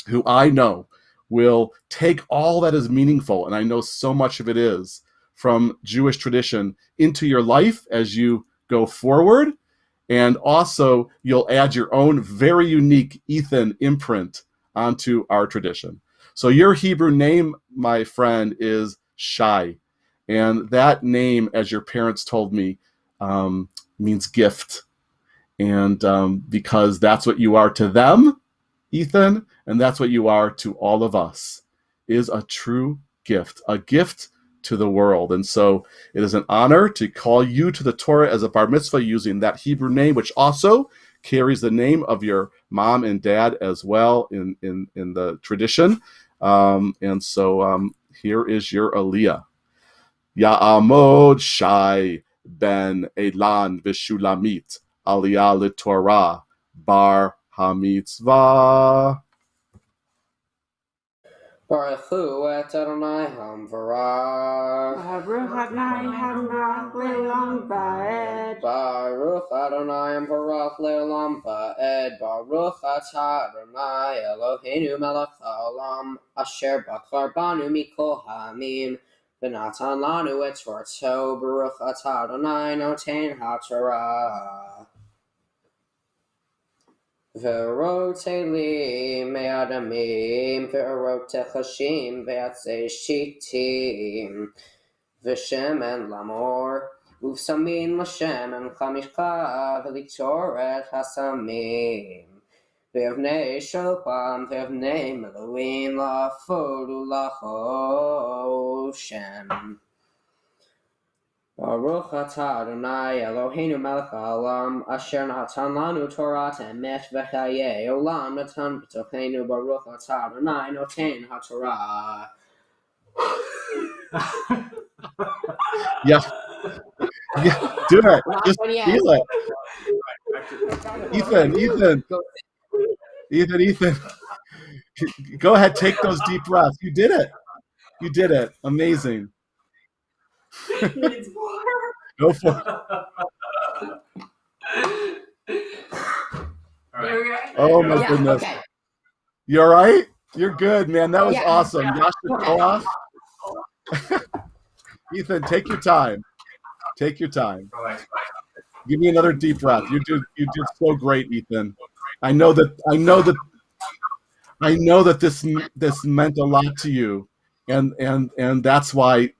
who I know will take all that is meaningful, and I know so much of it is, from Jewish tradition into your life as you go forward. And also, you'll add your own very unique Ethan imprint onto our tradition. So your Hebrew name, my friend, is Shai. And that name, as your parents told me, means gift. And because that's what you are to them, Ethan, and that's what you are to all of us, is a true gift, a gift to the world. And so it is an honor to call you to the Torah as a bar mitzvah using that Hebrew name, which also carries the name of your mom and dad as well in the tradition. And so here is your Aliyah. Ya'amod Shai ben Elan Vishulamit Aliyah LeTorah bar hamitzvah. Baruch Hu et Adonai Hamvarach. Baruch Adonai Hamvarach Le'olam Va'ed. Baruch Adonai Hamvarach Le'olam Va'ed. Baruch Atah Adonai Eloheinu melech haolam asher bachar banu mikol ha'amim v'natan lanu et Torto. Baruch Atah Adonai noten ha'torah. Ve'arote li me'adamim ve'arote chashim ve'atzei shitim v'shemen lamor uv'samin l'shemen chamishcha v'liktoret hasamim ve'avnei shopam ve'avnei meluim la'afod u'la'choshem. Baruch atah Adonai Eloheinu melech haolam asher natan lanu Torat emet v'chayei olam natan b'tochenu. Baruch atah Adonai noten haTorah. Yeah, do it. Not Just done yet. feel it. Ethan. Go ahead, take those deep breaths. You did it. Amazing. Needs more. Go for it. Okay. Oh my Yeah, goodness. okay. You all right? You're good, man. That was Yeah. awesome. Yasher Koach. Ethan, take your time. Take your time. Give me another deep breath. You did so great, Ethan. I know that this meant a lot to you, and that's why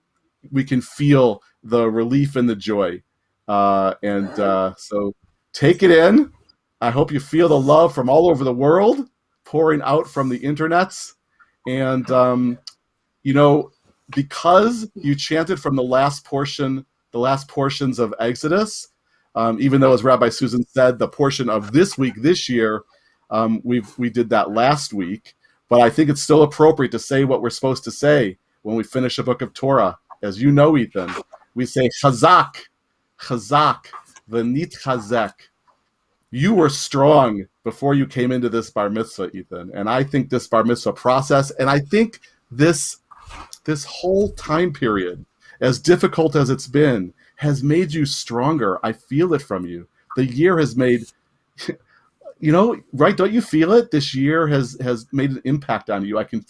we can feel the relief and the joy. So take it in. I hope you feel the love from all over the world pouring out from the internets. And, because you chanted from the last portions of Exodus, even though, as Rabbi Susan said, the portion of this week, this year, we did that last week. But I think it's still appropriate to say what we're supposed to say when we finish a book of Torah. As you know, Ethan, we say chazak, v'nit chazek. You were strong before you came into this bar mitzvah, Ethan. And I think this bar mitzvah process, and I think this whole time period, as difficult as it's been, has made you stronger. I feel it from you. The year has made, right? Don't you feel it? This year has made an impact on you. I get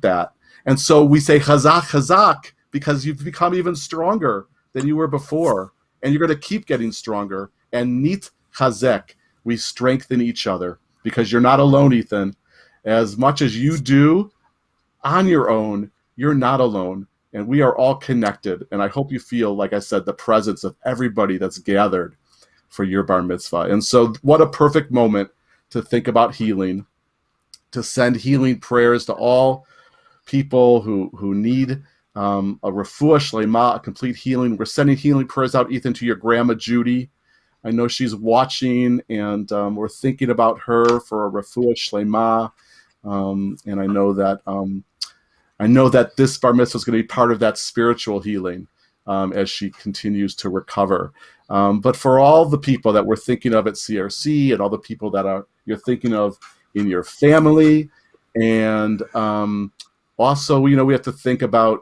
that. And so we say chazak, because you've become even stronger than you were before. And you're going to keep getting stronger. And nit chazek, we strengthen each other, because you're not alone, Ethan. As much as you do on your own, you're not alone. And we are all connected. And I hope you feel, like I said, the presence of everybody that's gathered for your bar mitzvah. And so what a perfect moment to think about healing, to send healing prayers to all people who need a refuah shlema, a complete healing. We're sending healing prayers out, Ethan, to your grandma Judy. I know she's watching, and we're thinking about her for a refuah shlema. And I know that this bar mitzvah is going to be part of that spiritual healing as she continues to recover. But for all the people that we're thinking of at CRC, and all the people that you're thinking of in your family, and also, we have to think about,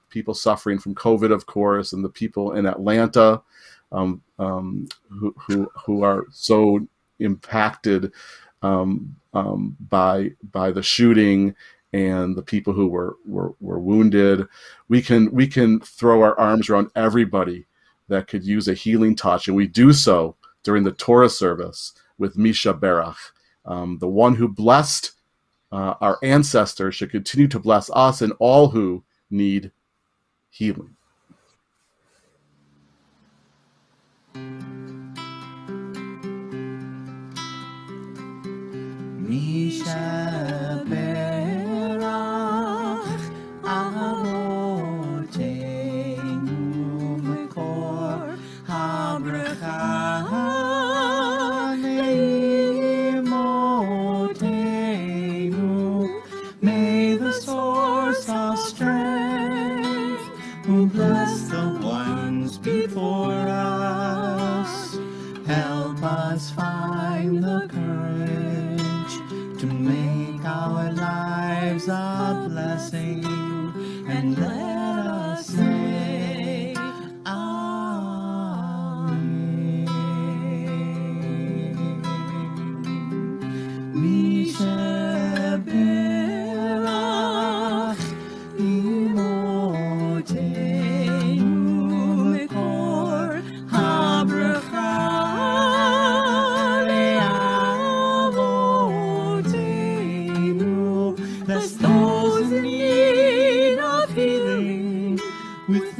people suffering from COVID, of course, and the people in Atlanta who are so impacted by the shooting, and the people who were wounded. We can throw our arms around everybody that could use a healing touch, and we do so during the Torah service with Misha Berach, the one who blessed our ancestors should continue to bless us and all who need healing. Misha Berach Avoteinu Mekor HaBracha Leimotenu. May the source of strength who bless the ones before us help us find the courage to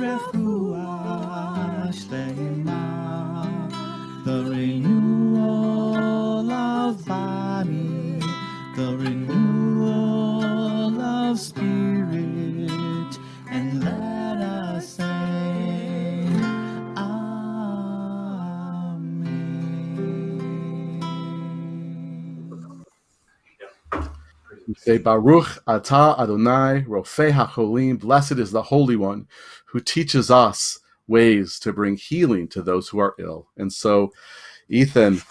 refuah shlema, the renewal of body, the renewal of spirit, and let us say, Amen. We say, Baruch atah Adonai, Rofei HaCholim, blessed is the Holy One who teaches us ways to bring healing to those who are ill. And so, Ethan,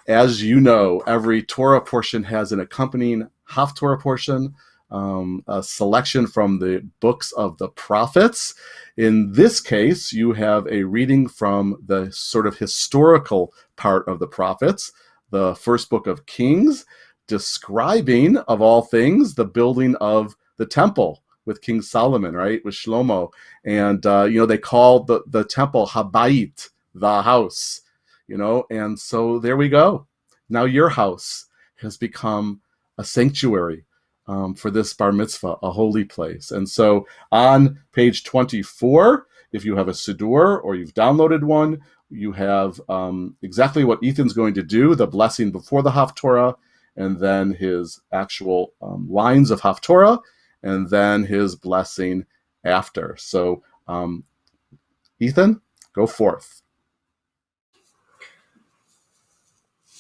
as you know, every Torah portion has an accompanying Haftorah portion, a selection from the books of the prophets. In this case, you have a reading from the sort of historical part of the prophets, the first book of Kings, describing, of all things, the building of the temple with King Solomon, right, with Shlomo. And, they called the temple Habayit, the house, and so there we go. Now your house has become a sanctuary for this bar mitzvah, a holy place. And so on page 24, if you have a Siddur or you've downloaded one, you have exactly what Ethan's going to do, the blessing before the Haftorah, and then his actual lines of Haftorah, and then his blessing after. So, Ethan, go forth.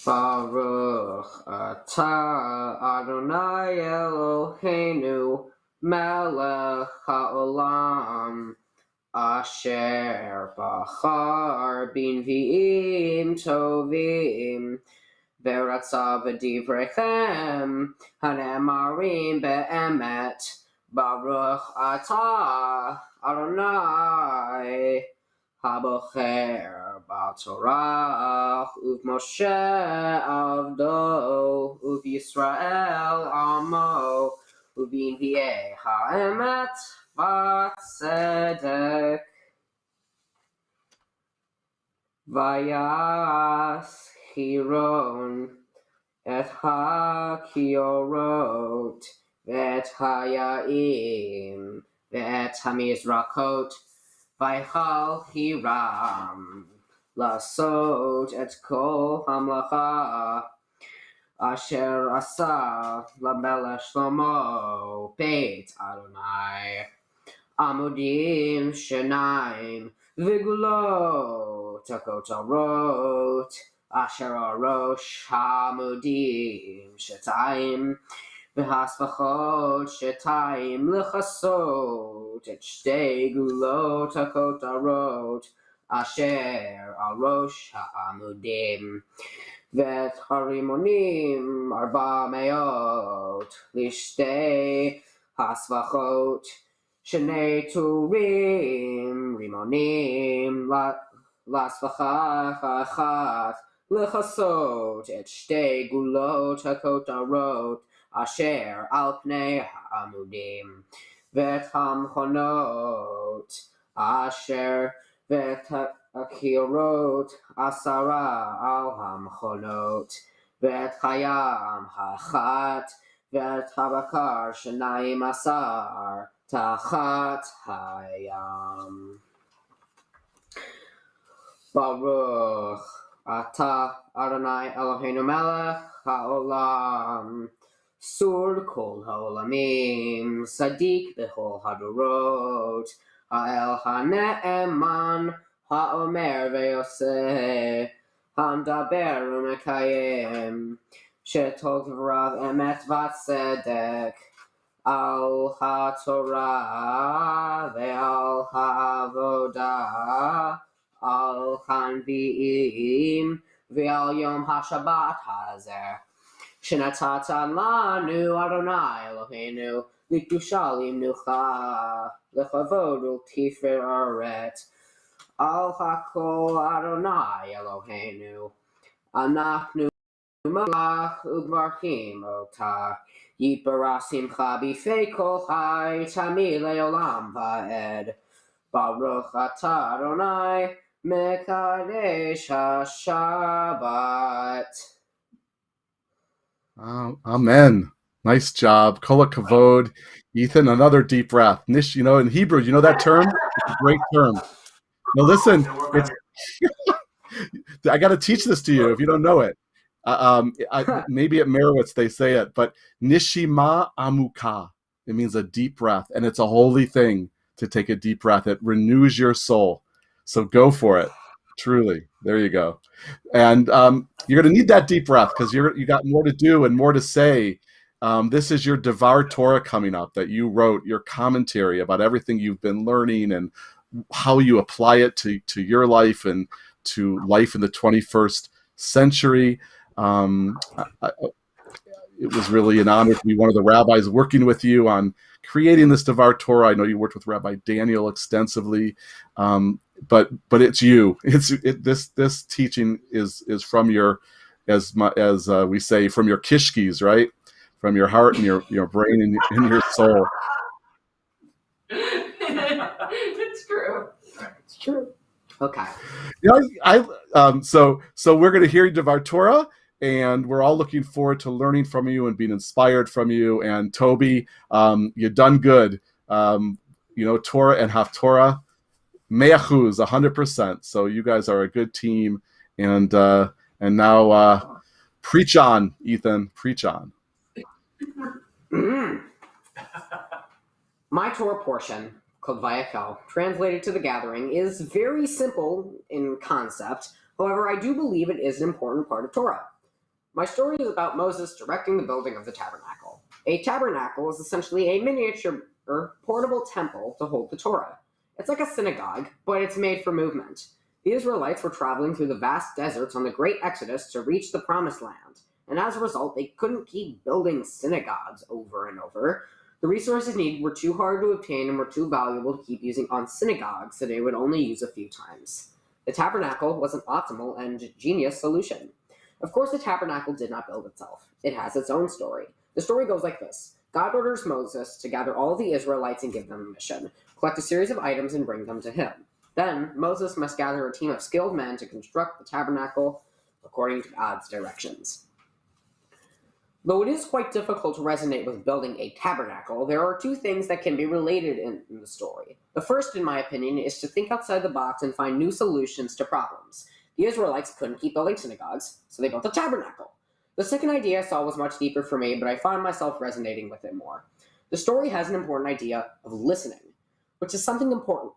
Baruch atah Adonai Eloheinu melech haolam asher bachar b'nvi'im tovim v'ratza v'divrechem hanemarim be'emet. Baruch atah Adonai Habocher b'Torah u'Moshe avdo u'Yisrael amo u'b'nvi'ei ha'emet v'tzedek vayas Hiron et hakiorot v'et hayaim v'et hamizrakot vaychal Hiram lasot et kol hamlacha asher asa lamelech Shlomo beit Adonai amudim shenaim v'gulot hakotarot asher arosh hamudim shetayim v'hasvachot shetayim l'chasot et shtei gulot hakotarot asher al rosh ha'amudim v'et harimonim arba meot lishtei hasvachot shnei turim rimonim lasvachach achat l'chasot et shtei gulot hakotarot asher al pnei ha'amudim v'et hamchonot asher v'et akirot asara al hamchonot v'et hayam hachat v'et habakar shenayim asar tachat hayam. Baruch atah Adonai Eloheinu melech haolam sur kol haolamim sadik b'chol hadorot ha'el ha'ne'eman ha'omer ve'yoseh ha'mdaber u'mekayem shetol v'rav emet v'tzedek al ha'torah ve'al ha'avodah al hanvi'im ve'al yom ha'shabbat hazer shenatata lanu Adonai Eloheinu l'kedusha limnucha lechavod u'tiferet al hakol Adonai Eloheinu anachnu malach u'barchim otah yipara simcha b'fei kol chai tamid le'olam va'ed. Baruch atah Adonai mekadesh ha'Shabbat. Amen. Nice job. Kol kavod. Ethan, another deep breath. Nish, in Hebrew, you know that term? It's a great term. Now listen, I got to teach this to you if you don't know it. Maybe at Merowitz they say it, but Nishima Amuka. It means a deep breath, and it's a holy thing to take a deep breath. It renews your soul. So go for it. Truly. There you go. And you're going to need that deep breath because you got more to do and more to say. This is your Devar Torah coming up that you wrote, your commentary about everything you've been learning and how you apply it to your life and to life in the 21st century. It was really an honor to be one of the rabbis working with you on creating this Devar Torah. I know you worked with Rabbi Daniel extensively, but it's you. This teaching is from your, as we say, from your kishkis, right? From your heart and your brain and your soul. It's true. It's true. Okay. So we're going to hear Devar Torah, and we're all looking forward to learning from you and being inspired from you. And Toby, you've done good. Torah and Haftorah, 100%. So you guys are a good team. And now preach on, Ethan. Preach on. My Torah portion, called Vayakel, translated to the gathering, is very simple in concept. However, I do believe it is an important part of Torah. My story is about Moses directing the building of the tabernacle. A tabernacle is essentially a miniature or portable temple to hold the Torah. It's like a synagogue, but it's made for movement. The Israelites were traveling through the vast deserts on the Great Exodus to reach the Promised Land, and as a result, they couldn't keep building synagogues over and over. The resources needed were too hard to obtain and were too valuable to keep using on synagogues, so they would only use a few times. The tabernacle was an optimal and genius solution. Of course, the tabernacle did not build itself. It has its own story. The story goes like this. God orders Moses to gather all the Israelites and give them a mission, collect a series of items and bring them to him. Then, Moses must gather a team of skilled men to construct the tabernacle according to God's directions. Though it is quite difficult to resonate with building a tabernacle, there are two things that can be related in the story. The first, in my opinion, is to think outside the box and find new solutions to problems. The Israelites couldn't keep building synagogues, so they built a tabernacle. The second idea I saw was much deeper for me, but I found myself resonating with it more. The story has an important idea of listening, which is something important.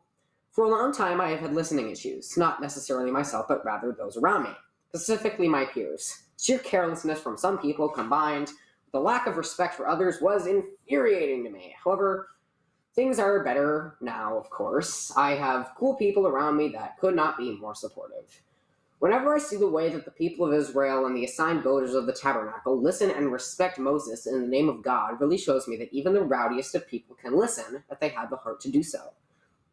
For a long time, I have had listening issues, not necessarily myself, but rather those around me, specifically my peers. Sheer carelessness from some people combined with the lack of respect for others was infuriating to me. However, things are better now, of course. I have cool people around me that could not be more supportive. Whenever I see the way that the people of Israel and the assigned builders of the tabernacle listen and respect Moses in the name of God, it really shows me that even the rowdiest of people can listen if they have the heart to do so.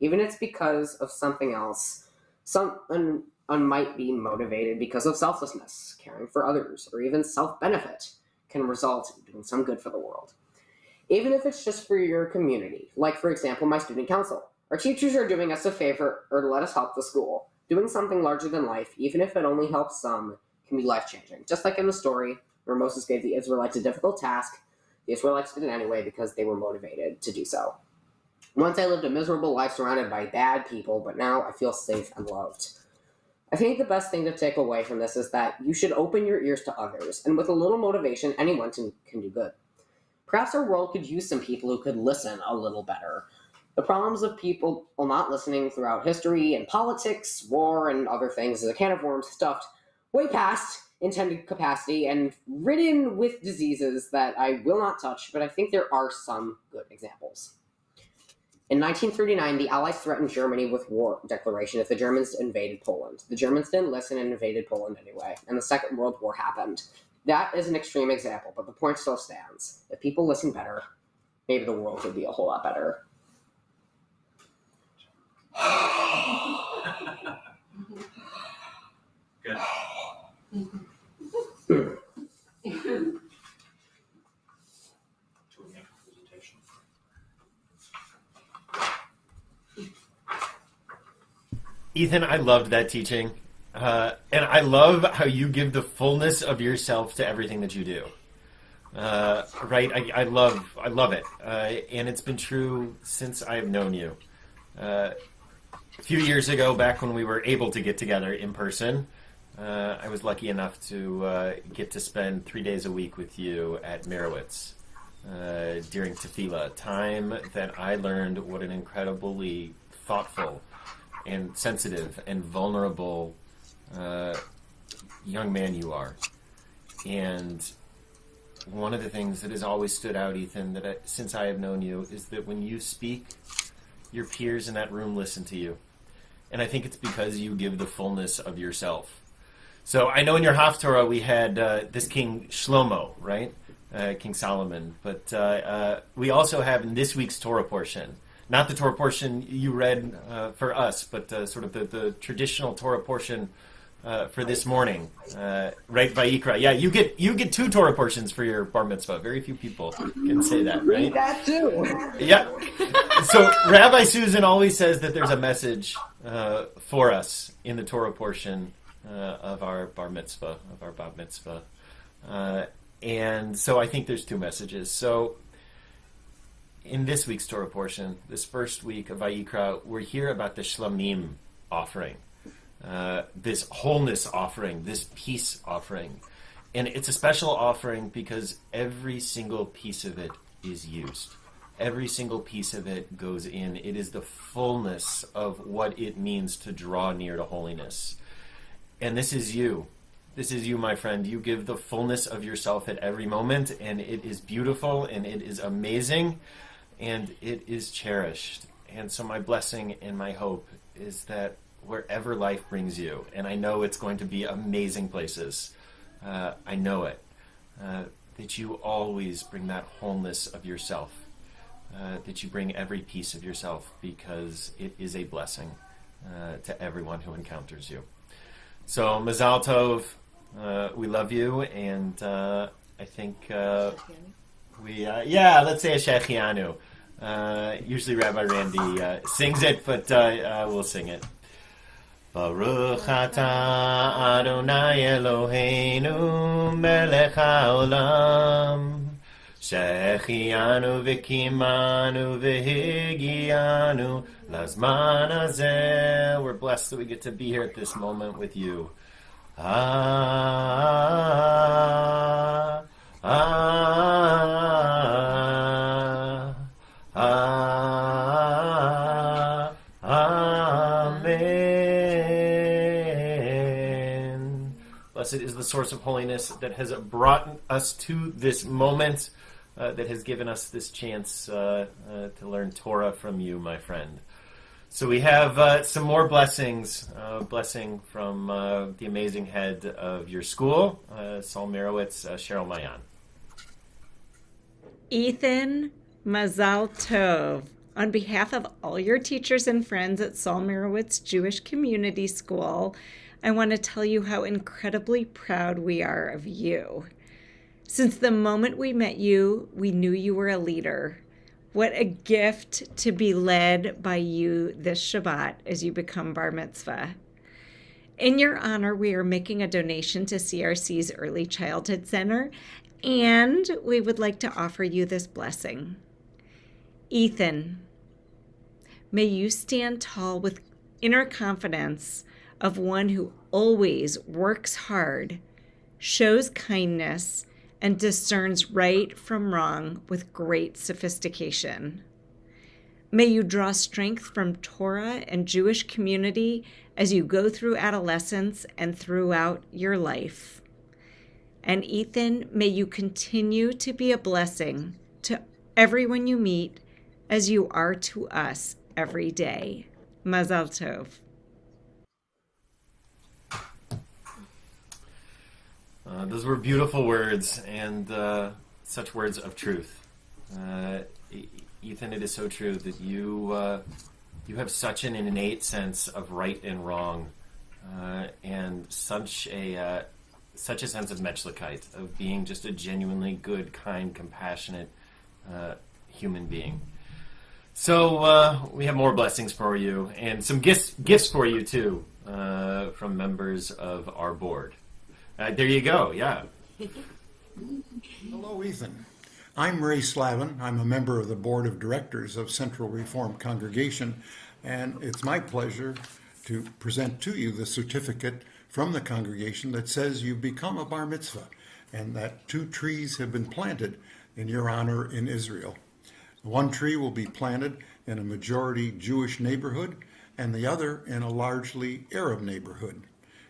Even if it's because of something else, someone might be motivated because of selflessness, caring for others, or even self-benefit can result in doing some good for the world. Even if it's just for your community, like, for example, my student council. Our teachers are doing us a favor or to let us help the school. Doing something larger than life, even if it only helps some, can be life-changing. Just like in the story where Moses gave the Israelites a difficult task, the Israelites did it anyway because they were motivated to do so. Once I lived a miserable life surrounded by bad people, but now I feel safe and loved. I think the best thing to take away from this is that you should open your ears to others, and with a little motivation, anyone can do good. Perhaps our world could use some people who could listen a little better. The problems of people not listening throughout history and politics, war, and other things is a can of worms stuffed way past intended capacity and ridden with diseases that I will not touch, but I think there are some good examples. In 1939, the Allies threatened Germany with war declaration if the Germans invaded Poland. The Germans didn't listen and invaded Poland anyway, and the Second World War happened. That is an extreme example, but the point still stands. If people listen better, maybe the world would be a whole lot better. Good. Ethan, I loved that teaching. And I love how you give the fullness of yourself to everything that you do. right? I love it, and it's been true since I've known you. A few years ago, back when we were able to get together in person, I was lucky enough to get to spend 3 days a week with you at Merowitz during tefillah, time that I learned what an incredibly thoughtful and sensitive and vulnerable young man you are. And one of the things that has always stood out, Ethan, since I have known you, is that when you speak, your peers in that room listen to you. And I think it's because you give the fullness of yourself. So I know in your Haftorah we had this King Shlomo, right? King Solomon. But we also have in this week's Torah portion, not the Torah portion you read for us, but sort of the traditional Torah portion for this morning, right? Vayikra. Yeah, you get 2 Torah portions for your bar mitzvah. Very few people can say that, right? Read that too. Yeah. So Rabbi Susan always says that there's a message for us in the Torah portion of our bar mitzvah, of our bat mitzvah, and so I think there's 2 messages. So in this week's Torah portion, this first week of Vayikra, we're here about the Shlamim offering. This wholeness offering, this peace offering. And it's a special offering because every single piece of it is used. Every single piece of it goes in. It is the fullness of what it means to draw near to holiness. And this is you. This is you, my friend. You give the fullness of yourself at every moment, and it is beautiful, and it is amazing, and it is cherished. And so my blessing and my hope is that wherever life brings you, and I know it's going to be amazing places, I know it, that you always bring that wholeness of yourself, that you bring every piece of yourself, because it is a blessing to everyone who encounters you. So Mazal Tov, we love you, and I think let's say a Shechianu. Usually Rabbi Randy sings it, but we'll sing it. Baruch atah Adonai Eloheinu melech haolam shechianu v'kimanu v'higianu lazman hazeh. We're blessed that we get to be here at this moment with you. Blessed is the source of holiness that has brought us to this moment, that has given us this chance to learn Torah from you, my friend. So we have some more blessings. Blessing from the amazing head of your school, Saul Merowitz, Cheryl Mayan. Ethan, Mazal Tov. On behalf of all your teachers and friends at Saul Merowitz Jewish Community School, I want to tell you how incredibly proud we are of you. Since the moment we met you, we knew you were a leader. What a gift to be led by you this Shabbat as you become bar mitzvah. In your honor, we are making a donation to CRC's Early Childhood Center, and we would like to offer you this blessing. Ethan, may you stand tall with inner confidence of one who always works hard, shows kindness, and discerns right from wrong with great sophistication. May you draw strength from Torah and Jewish community as you go through adolescence and throughout your life. And Ethan, may you continue to be a blessing to everyone you meet as you are to us every day. Mazal Tov. Those were beautiful words, and such words of truth. Ethan, it is so true that you have such an innate sense of right and wrong, and such a sense of menschlichkeit, of being just a genuinely good, kind, compassionate human being. So we have more blessings for you, and some gifts for you too, from members of our board. There you go. Yeah. Hello, Ethan. I'm Ray Slavin. I'm a member of the Board of Directors of Central Reformed Congregation, and it's my pleasure to present to you the certificate from the congregation that says you've become a bar mitzvah and that 2 trees have been planted in your honor in Israel. One tree will be planted in a majority Jewish neighborhood and the other in a largely Arab neighborhood.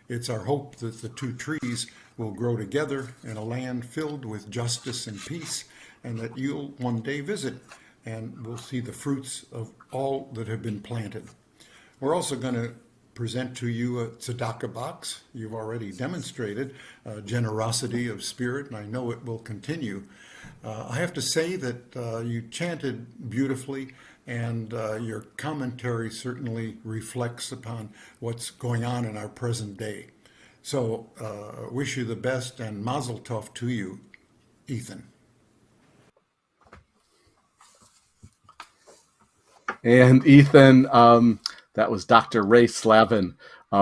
It's our hope that the 2 trees will grow together in a land filled with justice and peace, and that you'll one day visit and we'll see the fruits of all that have been planted. We're also going to present to you a tzedakah box. You've already demonstrated generosity of spirit, and I know it will continue. I have to say that you chanted beautifully, and your commentary certainly reflects upon what's going on in our present day. So wish you the best, and mazel tov to you, Ethan. And Ethan, that was Dr. Ray Slavin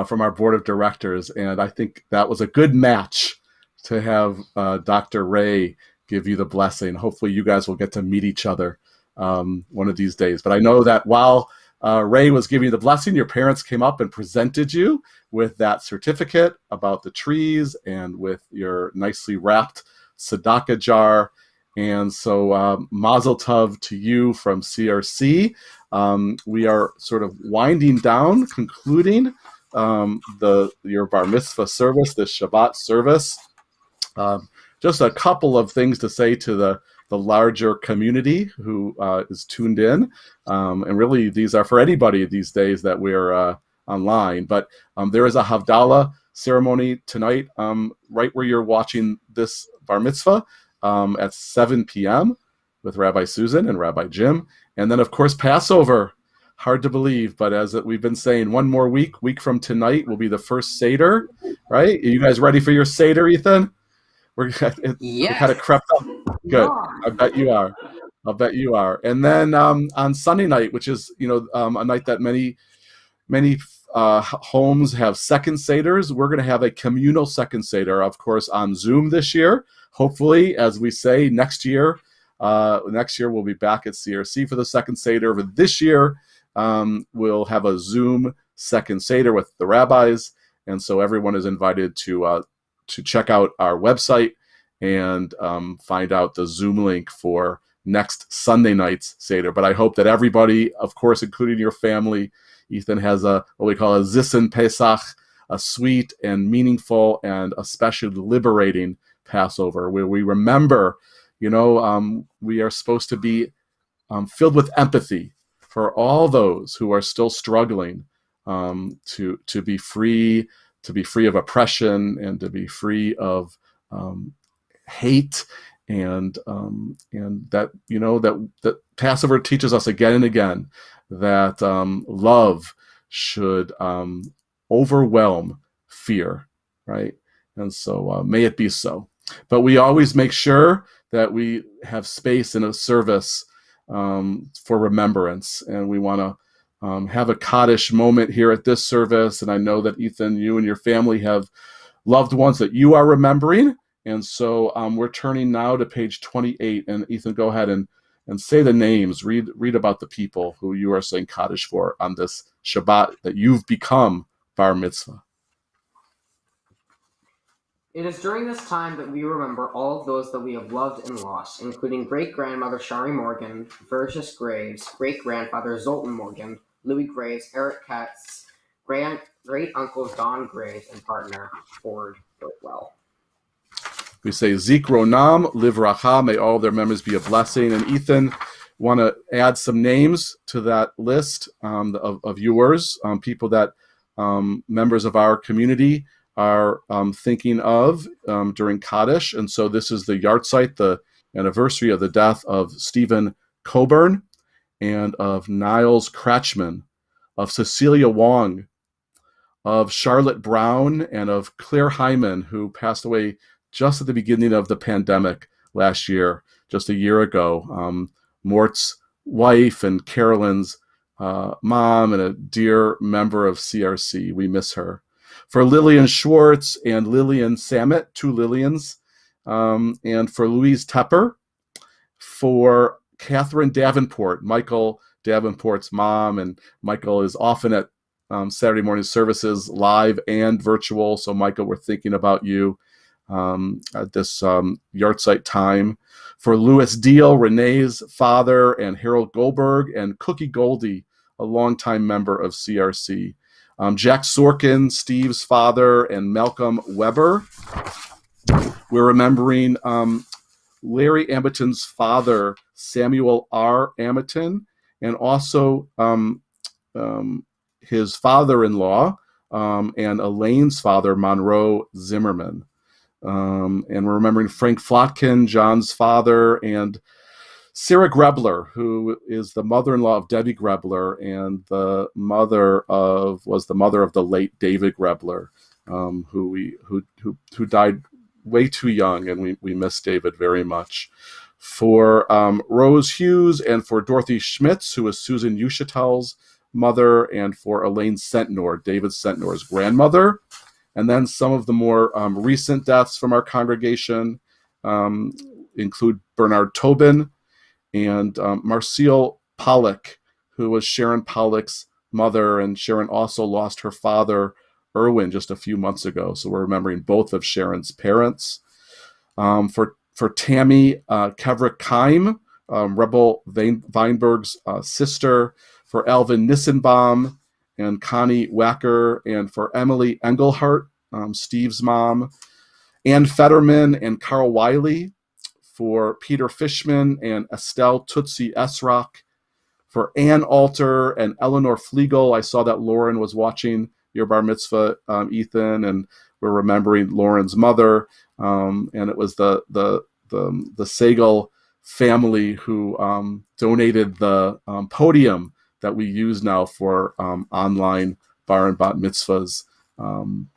from our board of directors. And I think that was a good match to have Dr. Ray give you the blessing. Hopefully you guys will get to meet each other one of these days. But I know that while Ray was giving you the blessing, your parents came up and presented you with that certificate about the trees and with your nicely wrapped tzedakah jar. And so mazel tov to you from CRC. We are sort of winding down, concluding your bar mitzvah service, this Shabbat service. Just a couple of things to say to the larger community who is tuned in. And really, these are for anybody these days that we're online. But there is a Havdalah ceremony tonight, right where you're watching this bar mitzvah, at 7 p.m. with Rabbi Susan and Rabbi Jim. And then, of course, Passover. Hard to believe, but as we've been saying, one more week from tonight will be the first Seder, right? Are you guys ready for your Seder, Ethan? We're kind of crept up. Good. I bet you are. I'll bet you are. And then on Sunday night, which is a night that many homes have second Seders, we're going to have a communal second Seder, of course, on Zoom this year. Hopefully, as we say, next year we'll be back at CRC for the second Seder. But this year, we'll have a Zoom second Seder with the rabbis, and so everyone is invited to check out our website and find out the Zoom link for next Sunday night's Seder. But I hope that everybody, of course, including your family, Ethan has what we call a Zissen Pesach, a sweet and meaningful and especially liberating Passover, where we remember, we are supposed to be filled with empathy for all those who are still struggling to be free of oppression and to be free of hate, and that that Passover teaches us again and again that love should overwhelm fear, right? And so may it be so. But we always make sure that we have space in a service for remembrance, and we want to have a Kaddish moment here at this service. And I know that, Ethan, you and your family have loved ones that you are remembering. And so we're turning now to page 28. And Ethan, go ahead and say the names. Read about the people who you are saying Kaddish for on this Shabbat that you've become bar mitzvah. It is during this time that we remember all of those that we have loved and lost, including great-grandmother Shari Morgan, Virgis Graves, great-grandfather Zoltan Morgan, Louis Graves, Eric Katz, great-uncles Don Graves, and partner Ford Whitwell. We say Zikronam, Livracha, may all of their memories be a blessing. And Ethan, want to add some names to that list of yours, people that members of our community are thinking of during Kaddish. And so this is the yahrzeit, the anniversary of the death of Stephen Coburn and of Niles Kretschmann, of Cecilia Wong, of Charlotte Brown, and of Claire Hyman, who passed away just at the beginning of the pandemic last year, just a year ago. Mort's wife and Carolyn's mom and a dear member of CRC. We miss her. For Lillian Schwartz and Lillian Samet, 2 Lillians, and for Louise Tepper, for Catherine Davenport, Michael Davenport's mom, and Michael is often at Saturday morning services, live and virtual. So Michael, we're thinking about you at this yahrzeit time. For Louis Deal, Renee's father, and Harold Goldberg, and Cookie Goldie, a longtime member of CRC. Jack Sorkin, Steve's father, and Malcolm Weber. We're remembering Larry Ambiton's father, Samuel R. Ambiton, and also his father-in-law and Elaine's father, Monroe Zimmerman. And we're remembering Frank Flotkin, John's father, and Sarah Grebler, who is the mother-in-law of Debbie Grebler and was the mother of the late David Grebler, who died way too young, and we miss David very much. For Rose Hughes, and for Dorothy Schmitz, who is Susan Ushatel's mother, and for Elaine Sentnor, David Sentnor's grandmother. And then some of the more recent deaths from our congregation include Bernard Tobin and Marcille Pollock, who was Sharon Pollock's mother, and Sharon also lost her father, Erwin, just a few months ago. So we're remembering both of Sharon's parents. For Tammy Kevrick Keim, Rebel Weinberg's sister, for Alvin Nissenbaum and Connie Wacker, and for Emily Engelhart, Steve's mom, Ann Fetterman and Carl Wiley, for Peter Fishman and Estelle Tootsie Esrock, for Ann Alter and Eleanor Flegel. I saw that Lauren was watching your bar mitzvah, Ethan, and we're remembering Lauren's mother, and it was the Sagel family who donated the podium that we use now for online bar and bat mitzvahs and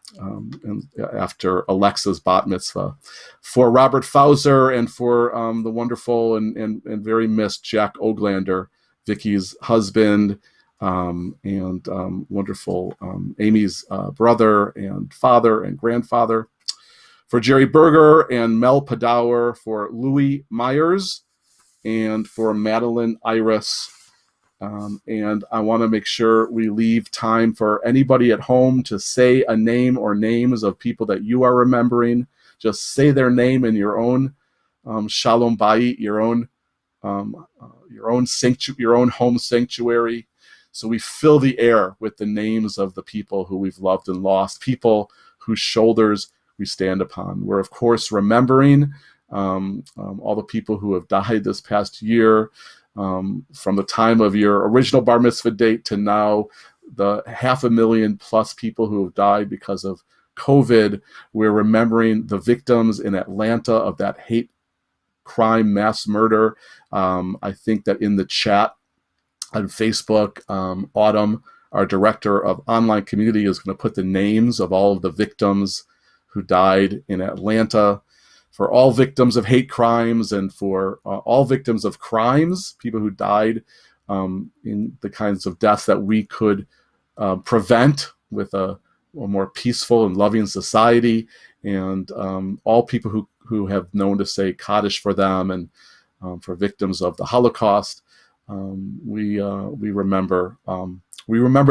after Alexa's bat mitzvah. For Robert Fauser, and for the wonderful and very missed Jack Oglander, Vicky's husband, and wonderful Amy's brother and father and grandfather. For Jerry Berger and Mel Padower, for Louis Myers, and for Madeline Iris. And I want to make sure we leave time for anybody at home to say a name or names of people that you are remembering. Just say their name in your own shalom bayit, your own home sanctuary. So we fill the air with the names of the people who we've loved and lost, people whose shoulders we stand upon. We're, of course, remembering all the people who have died this past year, from the time of your original bar mitzvah date to now, the 500,000 plus people who have died because of COVID. We're remembering the victims in Atlanta of that hate crime mass murder. I think that in the chat on Facebook, Autumn, our director of online community, is going to put the names of all of the victims who died in Atlanta, for all victims of hate crimes, and for all victims of crimes, people who died in the kinds of deaths that we could prevent with a more peaceful and loving society, and all people who have known to say Kaddish for them, and for victims of the Holocaust. We remember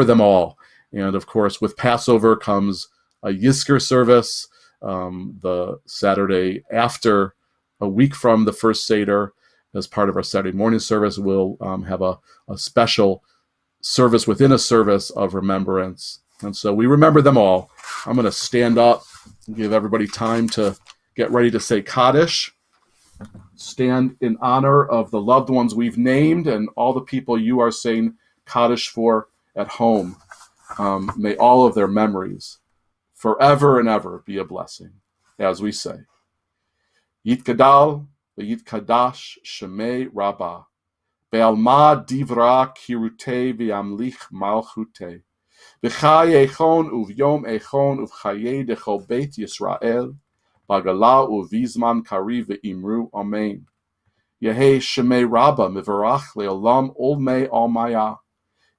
them all. And of course, with Passover comes a Yizkor service, the Saturday after, a week from the first Seder. As part of our Saturday morning service, we'll have a special service within a service of remembrance. And so we remember them all. I'm going to stand up and give everybody time to get ready to say Kaddish. Stand in honor of the loved ones we've named and all the people you are saying Kaddish for at home. May all of their memories forever and ever be a blessing, as we say. Yitkadal v'yitkadash shemei Rabbah, be'alma divra kirute v'yamlich malchute, v'chay echon uv'yom echon uv'chaye dechol beit Yisrael, bagala uv'izman kari v'imru amen. Yehei shemei Rabbah mivarach le'olam olmei almaya,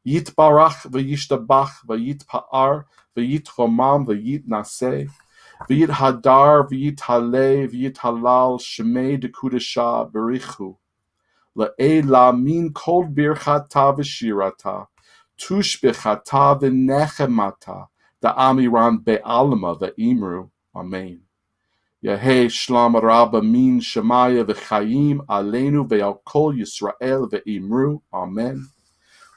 Yitbarach v'yishtabach v'yitpa'ar v'yitchomam v'yitnaseh V'yit hadar, v'yit hale, v'yit halal, shemei dekudesha berichu. Le'ela min kol birchata v'shirata, tush b'chata v'nechemata, da'amiran be'alma v'imru. Amen. Yehei shlam rabba min shemaya v'chayim aleinu ve'al kol Yisrael ve'imru. Amen.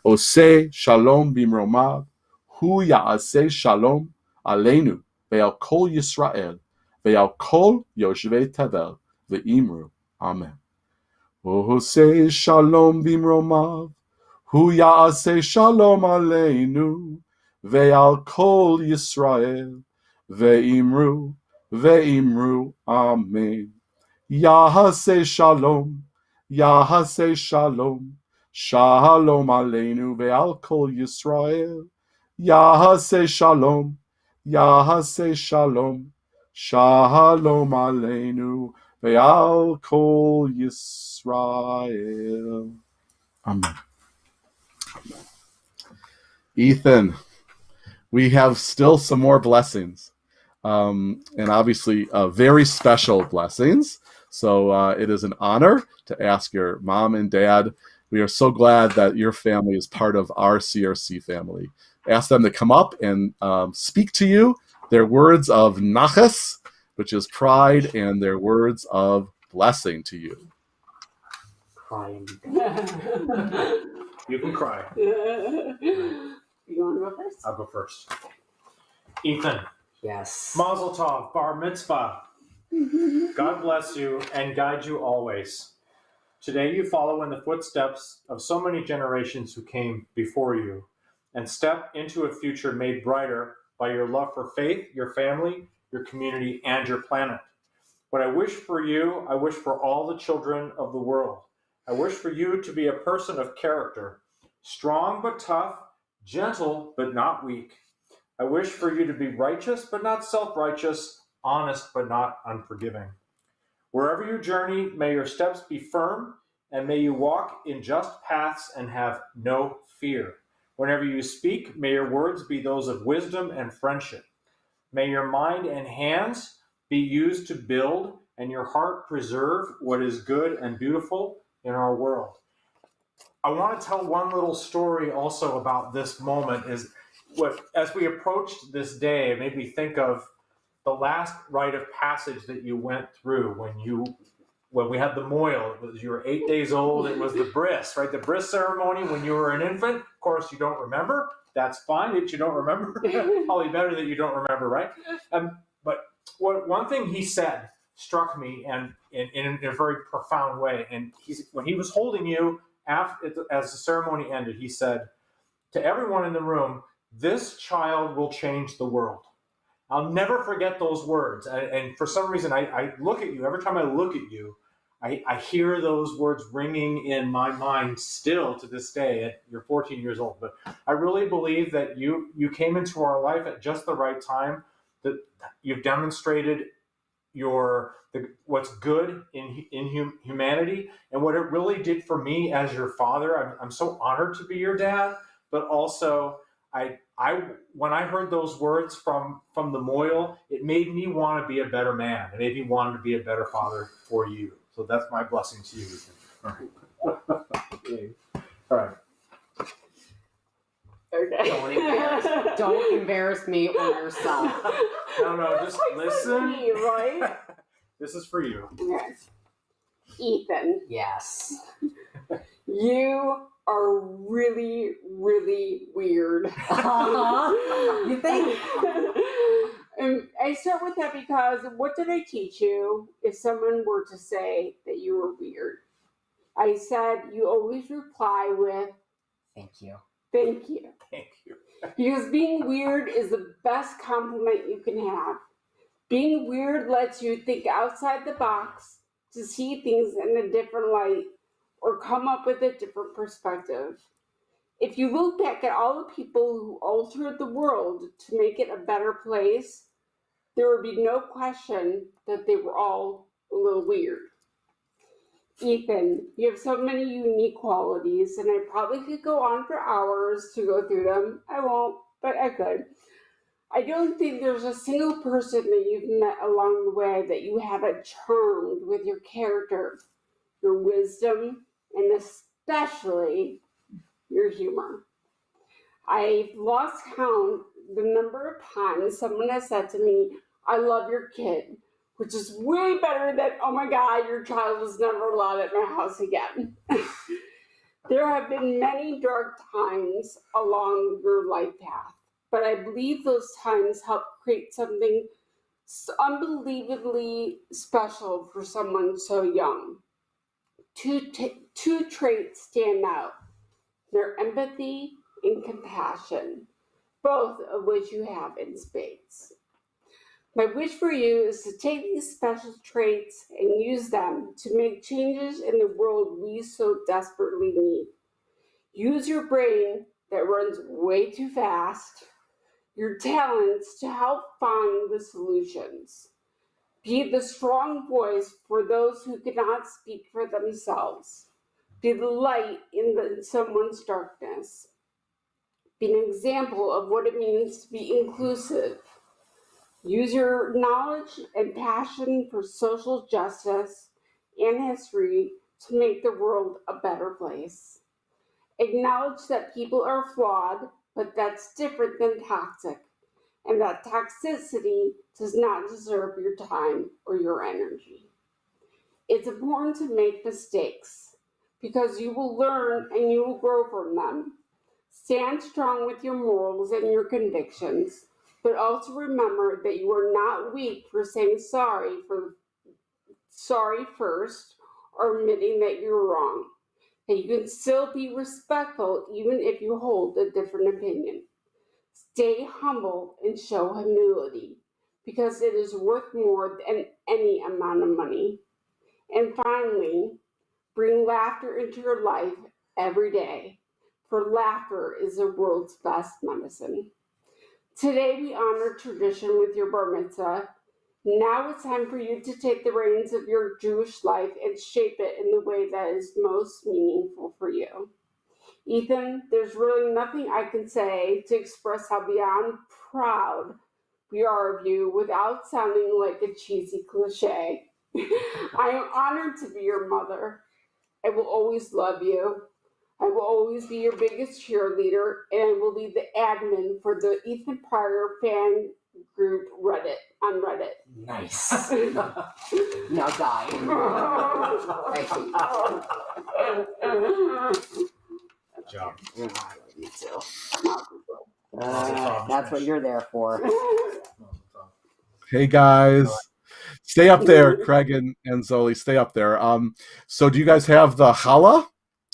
Oseh shalom bimromav, hu ya'aseh shalom aleinu ve'al kol Yisrael ve'al kol yoshvei tevel ve'imru. Amen. Oseh shalom bimromav, hu ya'aseh shalom aleinu ve'al kol Yisrael ve'imru. Ve'imru, Amen. Yahaseh shalom, Yahaseh shalom, Shalom aleinu ve'al kol Yisrael. Yahaseh shalom, Yahaseh shalom, Shalom aleinu ve'al kol Yisrael. Amen. Ethan, we have still some more blessings. And obviously very special blessings. So it is an honor to ask your mom and dad. We are so glad that your family is part of our CRC family. Ask them to come up and speak to you their words of nachas, which is pride, and their words of blessing to you. Crying. You can cry. You want to go first? I'll go first. Ethan. Yes. Mazel tov, bar mitzvah. God bless you and guide you always. Today you follow in the footsteps of so many generations who came before you and step into a future made brighter by your love for faith, your family, your community, and your planet. What I wish for you, I wish for all the children of the world. I wish for you to be a person of character, strong but tough, gentle but not weak. I wish for you to be righteous but not self-righteous, honest but not unforgiving. Wherever you journey, may your steps be firm, and may you walk in just paths and have no fear. Whenever you speak, may your words be those of wisdom and friendship. May your mind and hands be used to build, and your heart preserve what is good and beautiful in our world. I want to tell one little story also about this moment. As we approached this day, it made me think of the last rite of passage that you went through when we had the moil. You were 8 days old. It was the bris, right? The bris ceremony when you were an infant. Of course, you don't remember. That's fine that you don't remember. Probably better that you don't remember, right? But one thing he said struck me and in a very profound way. And when he was holding you as the ceremony ended, he said to everyone in the room, "This child will change the world." I'll never forget those words. And for some reason, I look at you. Every time I look at you, I hear those words ringing in my mind still to this day. You're 14 years old. But I really believe that you came into our life at just the right time, that you've demonstrated what's good in humanity. And what it really did for me as your father, I'm so honored to be your dad, but also when I heard those words from the moil, it made me want to be a better man. It made me want to be a better father for you. So that's my blessing to you. All right. Okay. All right. Okay. Don't embarrass me or yourself. No, just listen. Me, right? This is for you. Okay. Ethan. Yes. You are really, really weird. You think? And I start with that because what did I teach you if someone were to say that you were weird? I said you always reply with, "Thank you." Thank you. Thank you. Because being weird is the best compliment you can have. Being weird lets you think outside the box to see things in a different light or come up with a different perspective. If you look back at all the people who altered the world to make it a better place, there would be no question that they were all a little weird. Ethan, you have so many unique qualities, and I probably could go on for hours to go through them. I won't, but I could. I don't think there's a single person that you've met along the way that you haven't charmed with your character, your wisdom, and especially your humor. I've lost count the number of times someone has said to me, I love your kid, which is way better than, oh my God, your child was never allowed at my house again. There have been many dark times along your life path, but I believe those times help create something unbelievably special for someone so young. Two traits stand out: their empathy and compassion, both of which you have in spades. My wish for you is to take these special traits and use them to make changes in the world we so desperately need. Use your brain that runs way too fast, your talents to help find the solutions. Be the strong voice for those who cannot speak for themselves. Be the light in someone's darkness. Be an example of what it means to be inclusive. Use your knowledge and passion for social justice and history to make the world a better place. Acknowledge that people are flawed, but that's different than toxic, and that toxicity does not deserve your time or your energy. It's important to make mistakes because you will learn and you will grow from them. Stand strong with your morals and your convictions, but also remember that you are not weak for saying sorry first or admitting that you're wrong. That you can still be respectful even if you hold a different opinion. Stay humble and show humility because it is worth more than any amount of money. And finally, bring laughter into your life every day, for laughter is the world's best medicine. Today we honor tradition with your bar mitzvah. Now it's time for you to take the reins of your Jewish life and shape it in the way that is most meaningful for you. Ethan, there's really nothing I can say to express how beyond proud we are of you without sounding like a cheesy cliche. I am honored to be your mother. I will always love you. I will always be your biggest cheerleader, and I will be the admin for the Ethan Pryor fan group on Reddit. Nice. Now die. Good job. I love you too. That's what you're there for. Hey guys, stay up there, Craig and Zoli, stay up there. So do you guys have the challah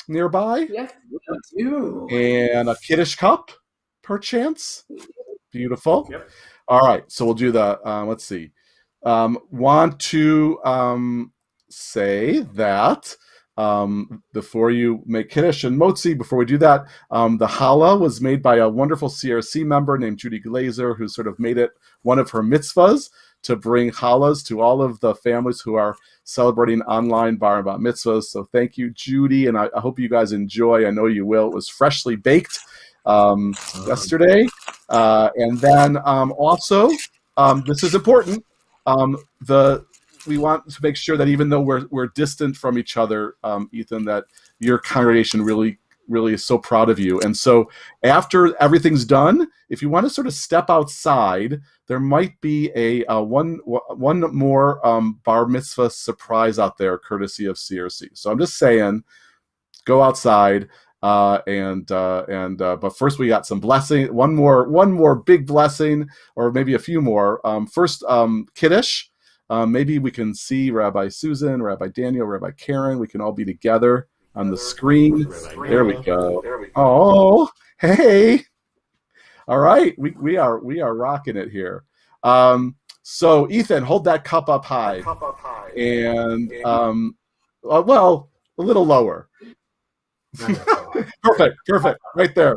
nearby? Yes, we do. And a Kiddush cup, perchance? Beautiful. Yep. All right, so we'll do the, let's see. Want to say that before you make Kiddush and Motzi, before we do that, the challah was made by a wonderful CRC member named Judy Glazer, who sort of made it one of her mitzvahs to bring challahs to all of the families who are celebrating online bar and bat mitzvahs. So thank you, Judy, and I hope you guys enjoy. I know you will. It was freshly baked yesterday. And then also, this is important, we want to make sure that even though we're distant from each other, Ethan, that your congregation really is so proud of you. And so after everything's done, if you want to sort of step outside, there might be a one more bar mitzvah surprise out there, courtesy of CRC. So I'm just saying, go outside. But first we got some blessing. One more big blessing, or maybe a few more. First, Kiddush. Maybe we can see Rabbi Susan, Rabbi Daniel, Rabbi Karen. We can all be together on the screen. There we go. Oh, hey. All right, we are rocking it here. So Ethan, hold that cup up high, and well, a little lower. Perfect, right there.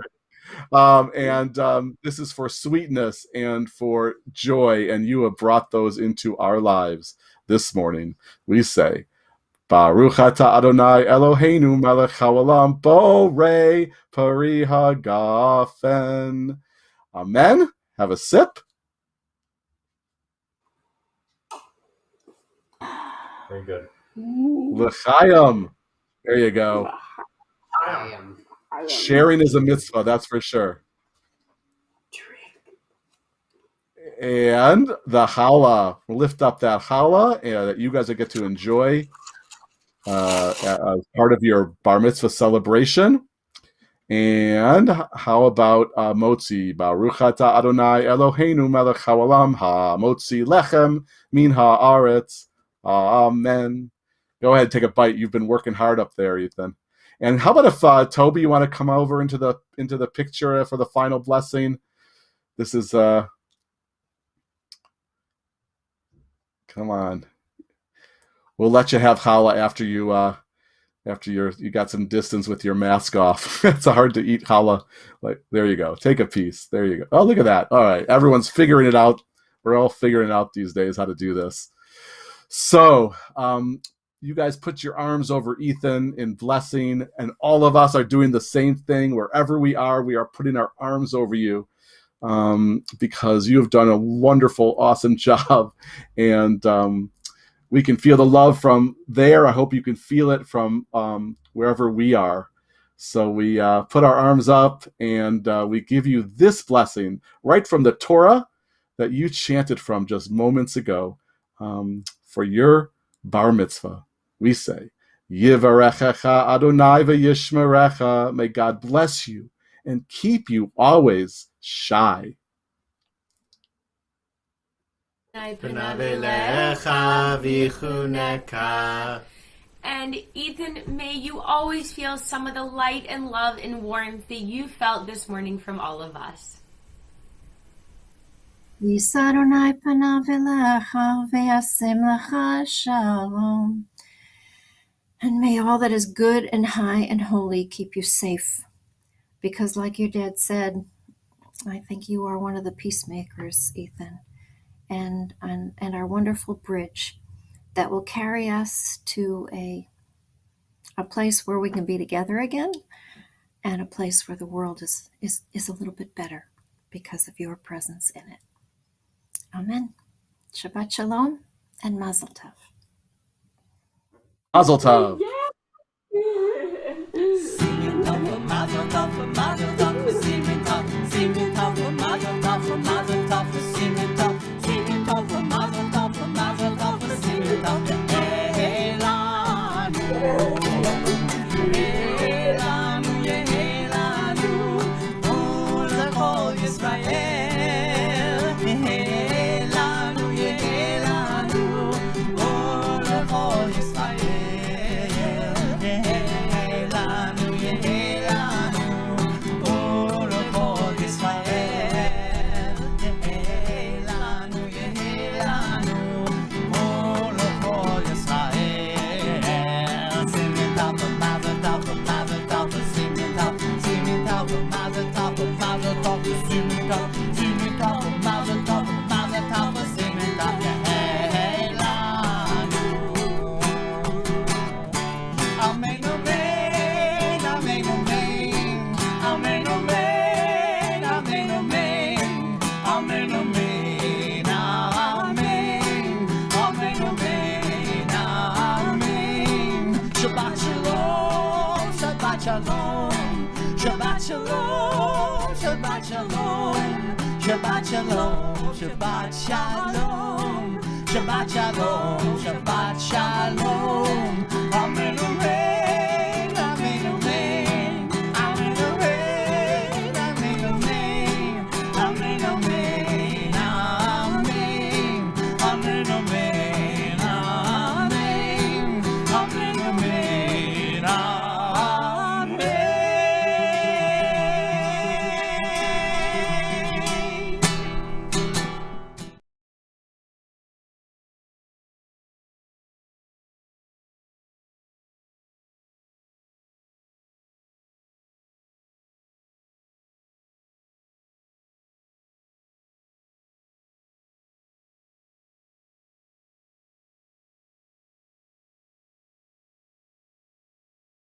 This is for sweetness and for joy, and you have brought those into our lives this morning. We say, Baruch atah Adonai Eloheinu melech haolam borei pari hagafen. Amen. Have a sip Very good. L'chaim. There you go. Sharing is a mitzvah, that's for sure. And the challah. We'll lift up that challah that you guys will get to enjoy as part of your bar mitzvah celebration. And how about motzi? Baruch atah Adonai Eloheinu melech haolam ha-motzi lechem min haaretz. Amen. Go ahead, take a bite. You've been working hard up there, Ethan. And how about if Toby, you want to come over into the picture for the final blessing? This is come on. We'll let you have challah after you got some distance with your mask off. It's hard to eat challah. Like, there you go. Take a piece. There you go. Oh, look at that. All right. Everyone's figuring it out. We're all figuring out these days how to do this. So, you guys put your arms over Ethan in blessing, and all of us are doing the same thing. Wherever we are putting our arms over you because you have done a wonderful, awesome job. And we can feel the love from there. I hope you can feel it from wherever we are. So we put our arms up and we give you this blessing right from the Torah that you chanted from just moments ago for your bar mitzvah. We say, Yivarechecha Adonai v'yishmerecha. May God bless you and keep you always shy. And Ethan, may you always feel some of the light and love and warmth that you felt this morning from all of us. Yisadonai panav elecha ve'yasim lecha shalom. And may all that is good and high and holy keep you safe. Because like your dad said, I think you are one of the peacemakers, Ethan, and our wonderful bridge that will carry us to a place where we can be together again, and a place where the world is a little bit better because of your presence in it. Amen. Shabbat shalom and mazel tov. Mazel tov. Shabbat shalom, Shabbat shalom, Shabbat shalom, Shabbat shalom, Shabbat shalom, Shabbat shalom, Amen, amen.